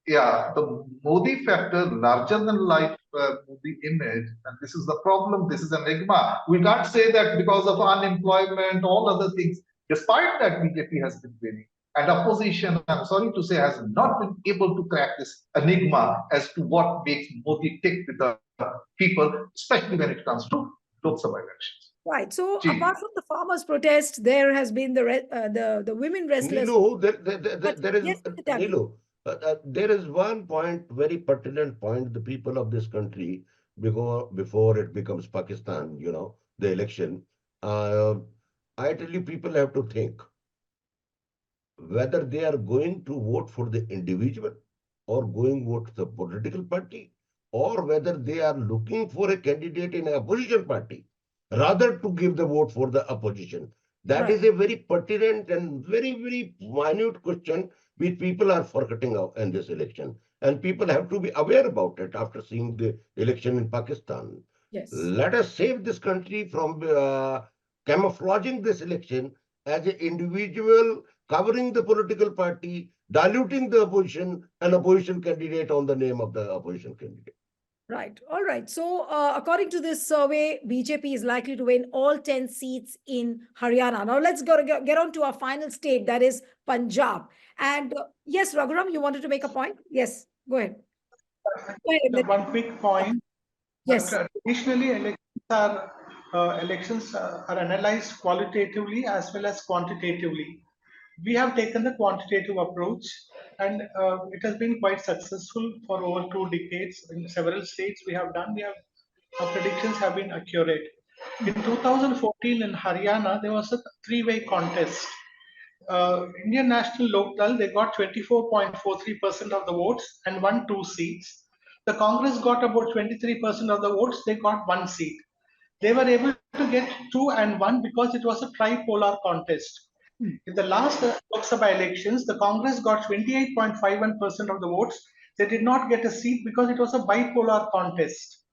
yeah, the Modi factor, larger than life Modi image, and this is the problem. This is an enigma. We can't say that because of unemployment, all other things. Despite that, BJP has been winning. And opposition, I'm sorry to say, has not been able to crack this enigma as to what makes Modi tick with the people, especially when it comes to Lok Sabha elections. Right. So, apart from the farmers' protest, there has been the women wrestlers. Nilu, there is Nilu. There is one point, very pertinent point. The people of this country, before it becomes Pakistan, the election. I tell you, people have to think whether they are going to vote for the individual or going vote the political party, or whether they are looking for a candidate in an opposition party, rather to give the vote for the opposition. That is a very pertinent and very, very minute question which people are forgetting in this election. And people have to be aware about it after seeing the election in Pakistan. Yes. Let us save this country from camouflaging this election as an individual covering the political party, diluting the opposition, an opposition candidate on the name of the opposition candidate. Right. All right. So, according to this survey, BJP is likely to win all 10 seats in Haryana. Now, let's get on to our final state, that is Punjab. And yes, Raghuram, you wanted to make a point? Yes, go ahead. One quick point. Yes. Traditionally, elections are analyzed qualitatively as well as quantitatively. We have taken the quantitative approach, and it has been quite successful for over 2 decades. In several states our predictions have been accurate. In 2014 in Haryana, there was a 3-way contest. Indian National Lokdal, they got 24.43% of the votes and won 2 seats. The Congress got about 23% of the votes, they got 1 seat. They were able to get 2 and 1 because it was a tripolar contest. In the last Lok Sabha elections, the Congress got 28.51% of the votes. They did not get a seat because it was a bipolar contest.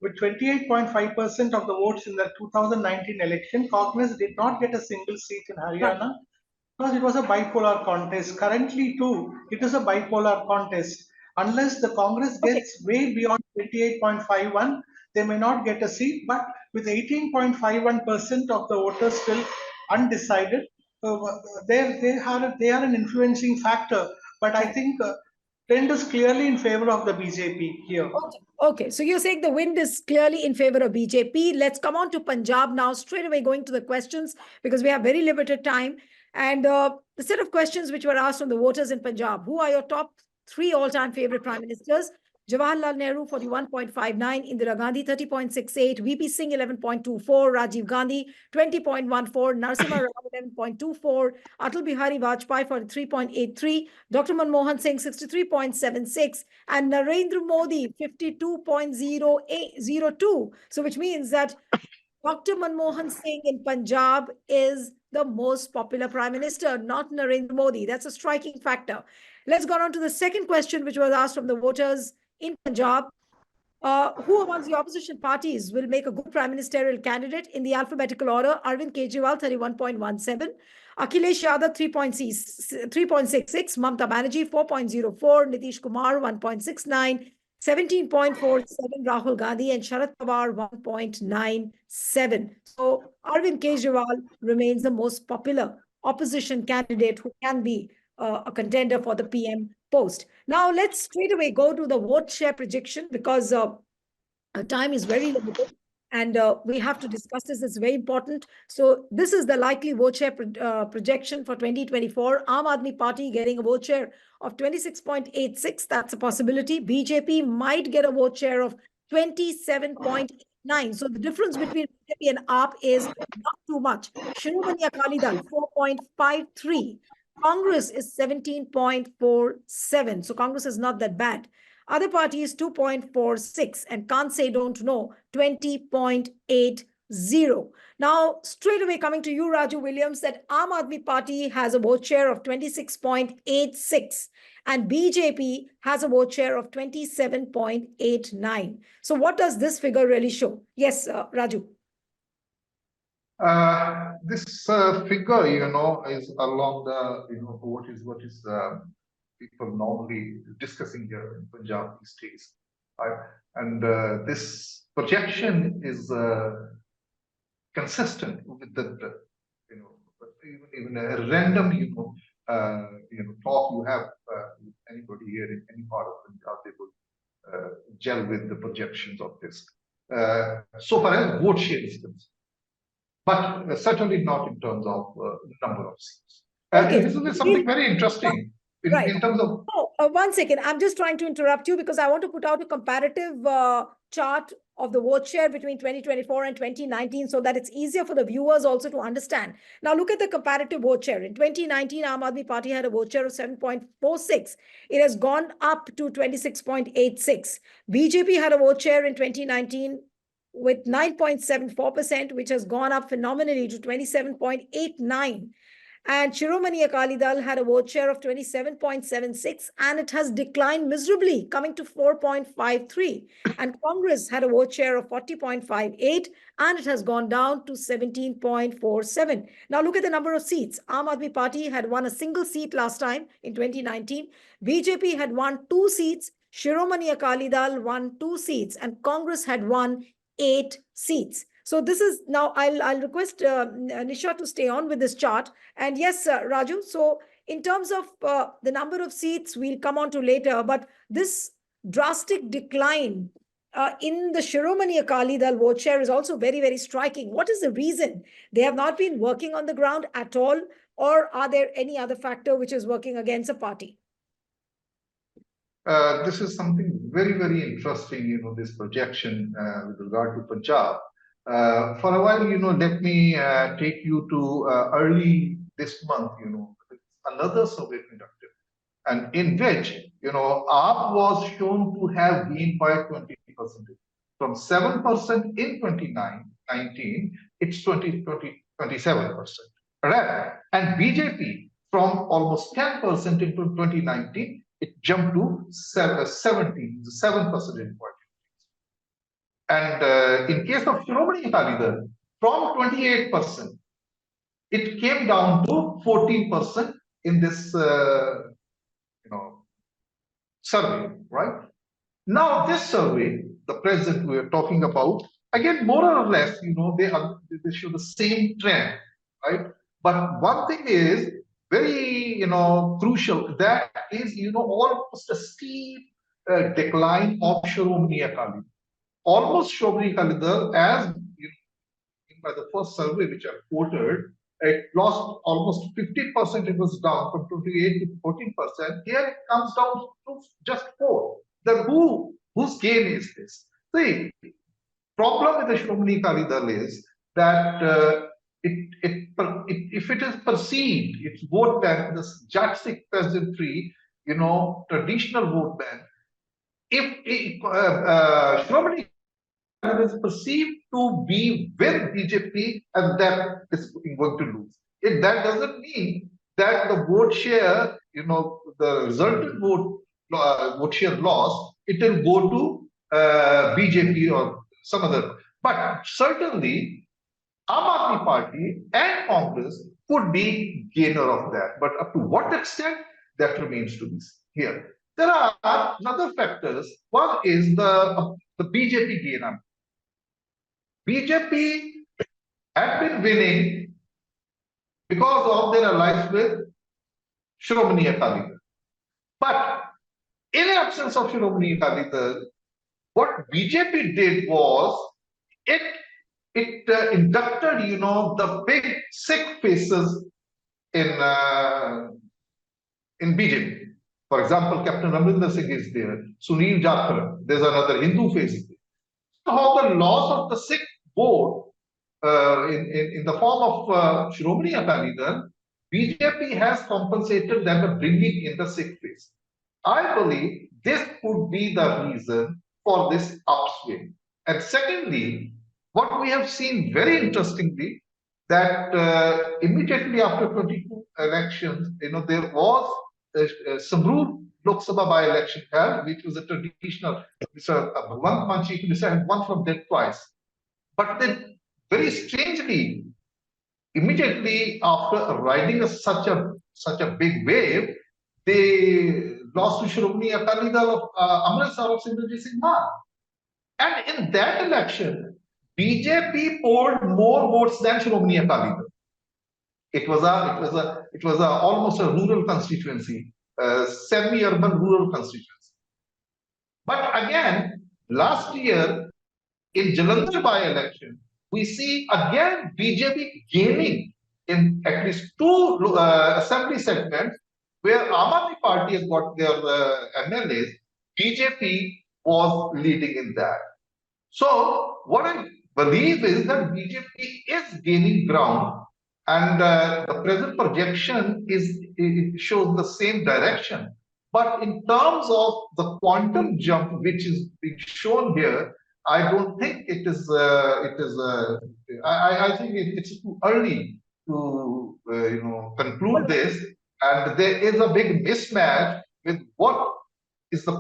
with 28.5% of the votes in the 2019 election, Congress did not get a single seat in Right. Haryana because it was a bipolar contest. Currently, too, it is a bipolar contest. Unless the Congress Okay. gets way beyond 28.51, they may not get a seat. But with 18.51% of the voters still undecided, they are an influencing factor. But I think trend is clearly in favor of the BJP here. Okay. Okay, so you're saying the wind is clearly in favor of BJP. Let's come on to Punjab now, straight away going to the questions because we have very limited time. And the set of questions which were asked from the voters in Punjab: who are your top three all-time favorite prime ministers? Jawaharlal Nehru, 41.59, Indira Gandhi, 30.68, VP Singh, 11.24, Rajiv Gandhi, 20.14, Narasimha Rao, 11.24, Atal Bihari Vajpayee, 43.83, Dr. Manmohan Singh, 63.76, and Narendra Modi, 52.0802. So which means that Dr. Manmohan Singh in Punjab is the most popular prime minister, not Narendra Modi. That's a striking factor. Let's go on to the second question, which was asked from the voters in Punjab. Who amongst the opposition parties will make a good prime ministerial candidate in the alphabetical order? Arvind Kejriwal, 31.17. Akhilesh Yadav, 3.66. Mamta Banerjee, 4.04. Nitish Kumar, 1.69. 17.47, Rahul Gandhi, and Sharad Pawar, 1.97. So Arvind Kejriwal remains the most popular opposition candidate who can be a contender for the PM post. Now let's straight away go to the vote share projection because time is very limited and we have to discuss this. It's very important. So this is the likely vote share projection for 2024. Aam Aadmi Party getting a vote share of 26.86. That's a possibility. BJP might get a vote share of 27.9. So the difference between BJP and AAP is not too much. Shiromani Akali Dal, 4.53. Congress is 17.47. So Congress is not that bad. Other parties 2.46 and can't say don't know 20.80. Now, straight away coming to you, Raju Williams, that Aam Aadmi Party has a vote share of 26.86 and BJP has a vote share of 27.89. So what does this figure really show? Yes, Raju. This figure, is along the, what is people normally discussing here in Punjab these days, right? And this projection is consistent with the even a random, talk you have with anybody here in any part of Punjab, they will gel with the projections of this. So far as vote share is concerned. But certainly not in terms of number of seats. Okay. This is something very interesting in terms of. Oh, 1 second. I'm just trying to interrupt you because I want to put out a comparative chart of the vote share between 2024 and 2019 so that it's easier for the viewers also to understand. Now, look at the comparative vote share. In 2019, Aam Aadmi Party had a vote share of 7.46. It has gone up to 26.86. BJP had a vote share in 2019 with 9.74%, which has gone up phenomenally to 27.89. And Shiromani Akali Dal had a vote share of 27.76 and it has declined miserably, coming to 4.53. And Congress had a vote share of 40.58 and it has gone down to 17.47. Now look at the number of seats. Aam Aadmi Party had won a single seat last time in 2019. BJP had won 2 seats. Shiromani Akali Dal won 2 seats and Congress had won 8 seats. So this is now, I'll request Nisha to stay on with this chart. And yes, Raju, so in terms of the number of seats, we'll come on to later, but this drastic decline in the Shiromani Akali Dal vote share is also very, very striking. What is the reason? They have not been working on the ground at all, or are there any other factor which is working against a party? This is something very, very interesting, this projection with regard to Punjab. For a while, let me take you to early this month, another survey conducted, and in which, AAP was shown to have gained by 20%. From 7% in 2019, it's 27%. Right? And BJP, from almost 10% in 2019, it jumped to 7 percentage points. And in case of Shiromani Akali Dal, from 28%, it came down to 14% in this survey, right? Now, this survey, the present we are talking about, again, more or less, they show the same trend, right? But one thing is very, crucial. That is, almost a steep decline of Shiromani Akali. Almost Shiromani Akali Dal, as by the first survey which I quoted, it lost almost 50%. It was down from 28 to 14%. Here it comes down to just 4. Then whose gain is this? See, problem with the Shiromani Akali Dal is that if it is perceived, its vote bank, this Jatzik peasantry, traditional vote bank, if Shiromani is perceived to be with BJP and that is going to lose. That doesn't mean that the vote share, the resultant vote share loss, it will go to BJP or some other. But certainly, Aam Aadmi Party and Congress could be gainer of that. But up to what extent, that remains to be seen here. There are other factors. One is the BJP gainer. BJP had been winning because of their alliance with Shiromani Akali Dal. But in the absence of Shiromani Akali Dal, what BJP did was it inducted, the big Sikh faces in BJP. For example, Captain Amrinder Singh is there, Sunil Jakhar, there's another Hindu face. How the loss of the Sikh vote in the form of Shiromani Akali Dal, BJP has compensated them by bringing in the Sikh face. I believe this could be the reason for this upswing. And secondly, what we have seen very interestingly, that immediately after 22 elections, there was Samroor Lok Sabha by-election held, which was a traditional, Bhagwant Mann Chief Minister had won from there twice. But then, very strangely, immediately after riding such a big wave, they lost to Shiromani Akali Dal of Amritsar of Simranjit Singh Mann. And in that election, BJP polled more votes than Shiromani Akali Dal. It was almost a rural constituency, semi-urban rural constituency. But again, last year in Jalandhar by-election, we see again BJP gaining in at least 2 assembly segments where Aam Aadmi Party has got their MLAs. BJP was leading in that. So what I believe is that BJP is gaining ground, and the present projection it shows the same direction. But in terms of the quantum jump which is being shown here, I don't think it is. I think it's too early to conclude this, and there is a big mismatch with what is the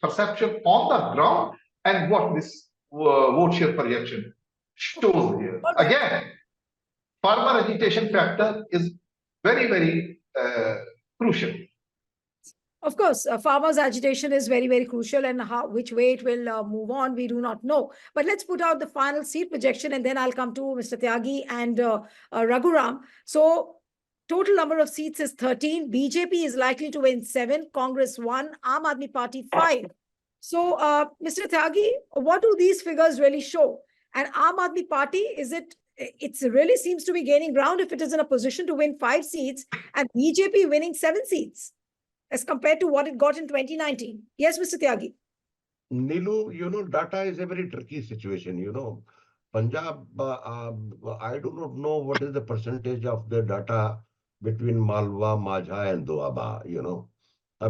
perception on the ground and what this vote share projection shows here. Again, farmer agitation factor is very, very crucial. Of course, farmers' agitation is very, very crucial, and which way it will move on, we do not know. But let's put out the final seat projection, and then I'll come to Mr. Tyagi and Raghuram. So, total number of seats is 13. BJP is likely to win 7, Congress 1, Aam Aadmi Party 5. So, Mr. Tyagi, what do these figures really show? And Aam Aadmi Party, it really seems to be gaining ground if it is in a position to win 5 seats, and BJP winning 7 seats as compared to what it got in 2019. Yes, Mr. Tyagi. Nilu, data is a very tricky situation. Punjab, I do not know what is the percentage of the data between Malwa, Majha and Doaba,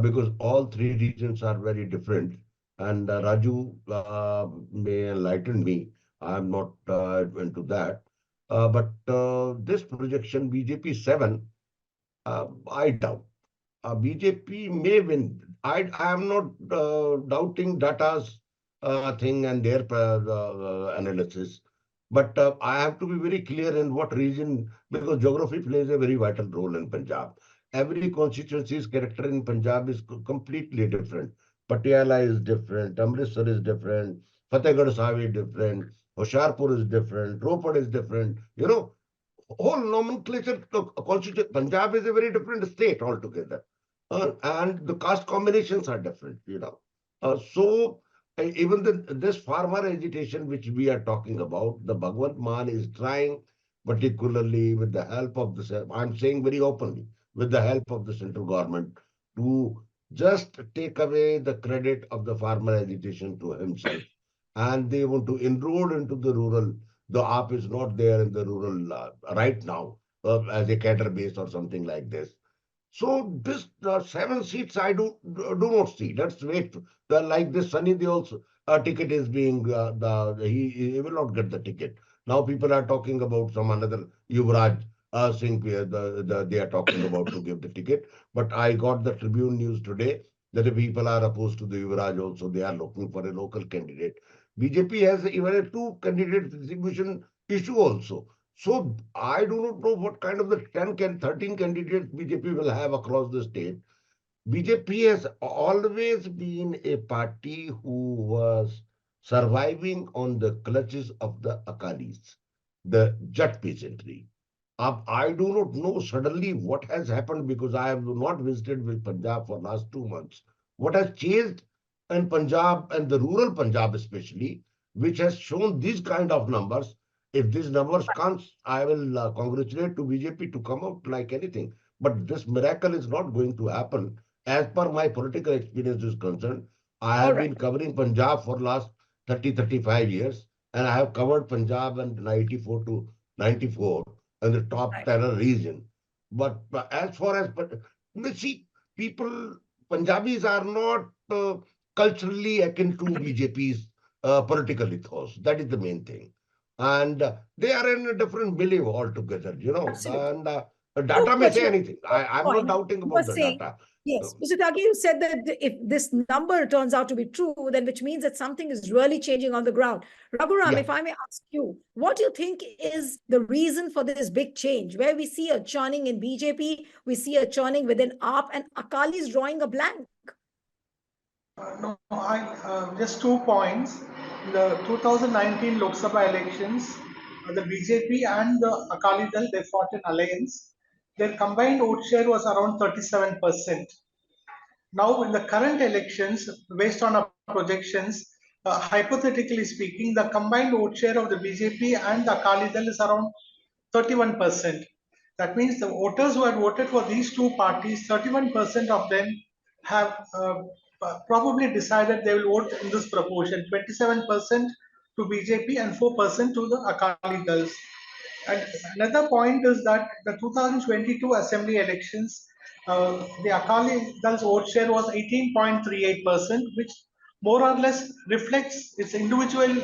because all 3 regions are very different. And Raju may enlighten me. I am not into that. But this projection, BJP 7, I doubt. BJP may win. I am not doubting Data's thing and their analysis. But I have to be very clear in what region, because geography plays a very vital role in Punjab. Every constituency's character in Punjab is completely different. Patiala is different, Amritsar is different, Fatehgarh Sahib is different, Hoshiarpur is different, Ropar is different. Whole nomenclature, constitution. Punjab is a very different state altogether, and the caste combinations are different. So even this farmer agitation which we are talking about, the Bhagwant Mann is trying, particularly with the help of I'm saying very openly, with the help of the central government, to just take away the credit of the farmer agitation to himself, and they want to enroll into the rural. The AAP is not there in the rural right now as a cadre base or something like this. So this 7 seats I do not see. Let's wait. Like this Sunny Deol's ticket is being he will not get the ticket. Now people are talking about some another Yuvraj Singh. They are talking about to give the ticket. But I got the Tribune news today that the people are opposed to the Yuvraj also. They are looking for a local candidate. BJP has even a two candidate distribution issue also. So I do not know what kind of the 13 candidates BJP will have across the state. BJP has always been a party who was surviving on the clutches of the Akalis, the Jat peasantry. I do not know suddenly what has happened, because I have not visited with Punjab for last 2 months. What has changed in Punjab and the rural Punjab especially, which has shown these kind of numbers. If these numbers comes, I will congratulate to BJP to come out like anything. But this miracle is not going to happen. As per my political experience is concerned, I All have right. been covering Punjab for last 30-35 years, and I have covered Punjab in 94 to 94 in the top Right. terror region. But as far as, but you see, people, Punjabis are not culturally akin to BJP's political ethos. That is the main thing. And they are in a different belief altogether. Absolutely. And No, data may but say your anything. I'm not point, doubting you were about the saying, data. yes, Um, Mr. Tyagi, you said that if this number turns out to be true, then which means that something is really changing on the ground. Raghuram, yeah. if I may ask you, what do you think is the reason for this big change, where we see a churning in BJP, we see a churning within AAP, and Akali is drawing a blank? No, just 2 points. In the 2019 Lok Sabha elections, the BJP and the Akali Dal, they fought in alliance. Their combined vote share was around 37%. Now, in the current elections, based on our projections, hypothetically speaking, the combined vote share of the BJP and the Akali Dal is around 31%. That means the voters who had voted for these two parties, 31% of them have probably decided they will vote in this proportion, 27% to BJP and 4% to the Akali Dals. And another point is that the 2022 assembly elections, the Akali Dal's vote share was 18.38%, which more or less reflects its individual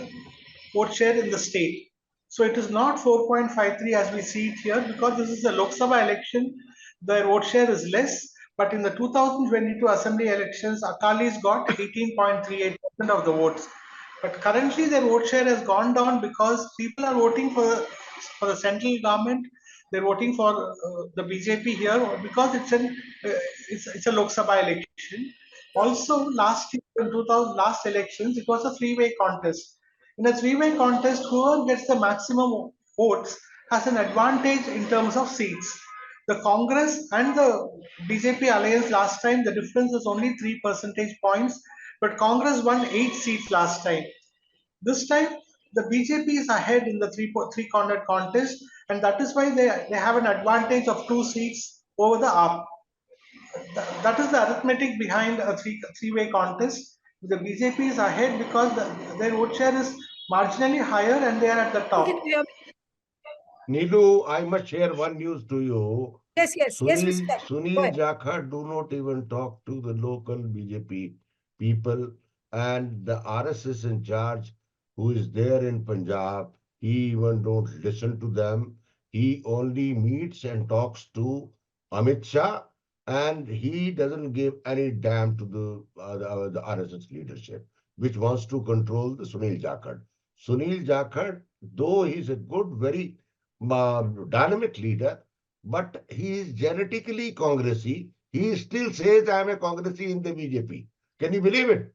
vote share in the state. So it is not 4.53 as we see it here, because this is a Lok Sabha election. Their vote share is less, but in the 2022 assembly elections, Akalis got 18.38% of the votes. But currently, their vote share has gone down because people are voting for the central government. They're voting for the BJP here because it's a Lok Sabha election. Also, last year in 2000 last elections, it was a three-way contest. In a three-way contest, whoever gets the maximum votes has an advantage in terms of seats. The Congress and the BJP alliance last time, the difference is only 3 percentage points, but Congress won 8 seats last time. This time, the BJP is ahead in the three-cornered contest, and that is why they have an advantage of 2 seats over the AAP. That is the arithmetic behind a three-way contest. The BJP is ahead because their vote share is marginally higher and they are at the Can top. you hear me? Nilu, I must share one news to you. Yes, yes, yes, Mr. Tyagi. Go Sunil ahead. Jakhar do not even talk to the local BJP people, and the RSS in charge who is there in Punjab. He even don't listen to them. He only meets and talks to Amit Shah, and he doesn't give any damn to the RSS leadership. which wants to control the Sunil Jakhar. Sunil Jakhar, though he's a good, very dynamic leader, but he is genetically Congressy. He still says, I am a Congressy in the BJP. Can you believe it?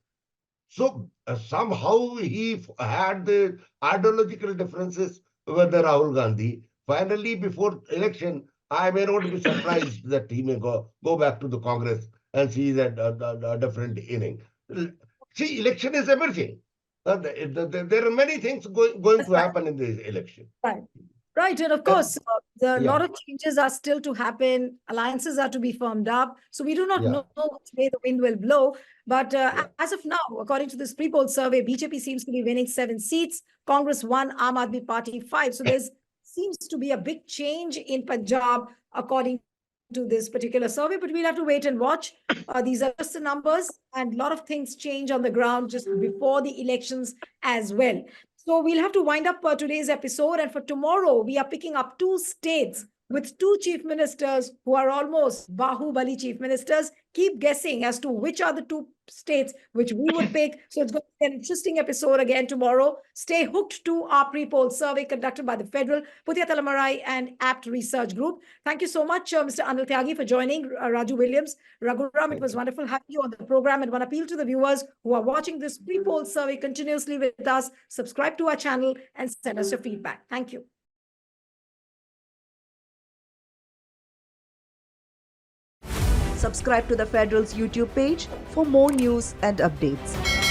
So somehow he had the ideological differences with the Rahul Gandhi. Finally, before election, I may not be surprised that he may go back to the Congress and see that a different inning. See, election is emerging. There are many things going to happen in this election. Right. Right. And of course, a lot of changes are still to happen. Alliances are to be firmed up. So we do not know which way the wind will blow. But as of now, according to this pre-poll survey, BJP seems to be winning 7 seats. Congress 1, Aam Aadmi Party 5. So there seems to be a big change in Punjab, according to this particular survey. But we'll have to wait and watch. These are just the numbers, and a lot of things change on the ground just before the elections as well. So we'll have to wind up today's episode. And for tomorrow, we are picking up 2 states with 2 chief ministers who are almost Bahubali chief ministers. Keep guessing as to which are the 2 states which we would pick. So it's going to be an interesting episode again tomorrow. Stay hooked to our pre-poll survey conducted by the Federal-Puthiyathalaimurai-Apt Research Group. Thank you so much, Mr. Anil Tyagi, for joining. Raju Williams, Raghuram, it was wonderful having you on the program. And one appeal to the viewers who are watching this pre-poll survey continuously with us, subscribe to our channel and send us your feedback. Thank you. Subscribe to the Federal's YouTube page for more news and updates.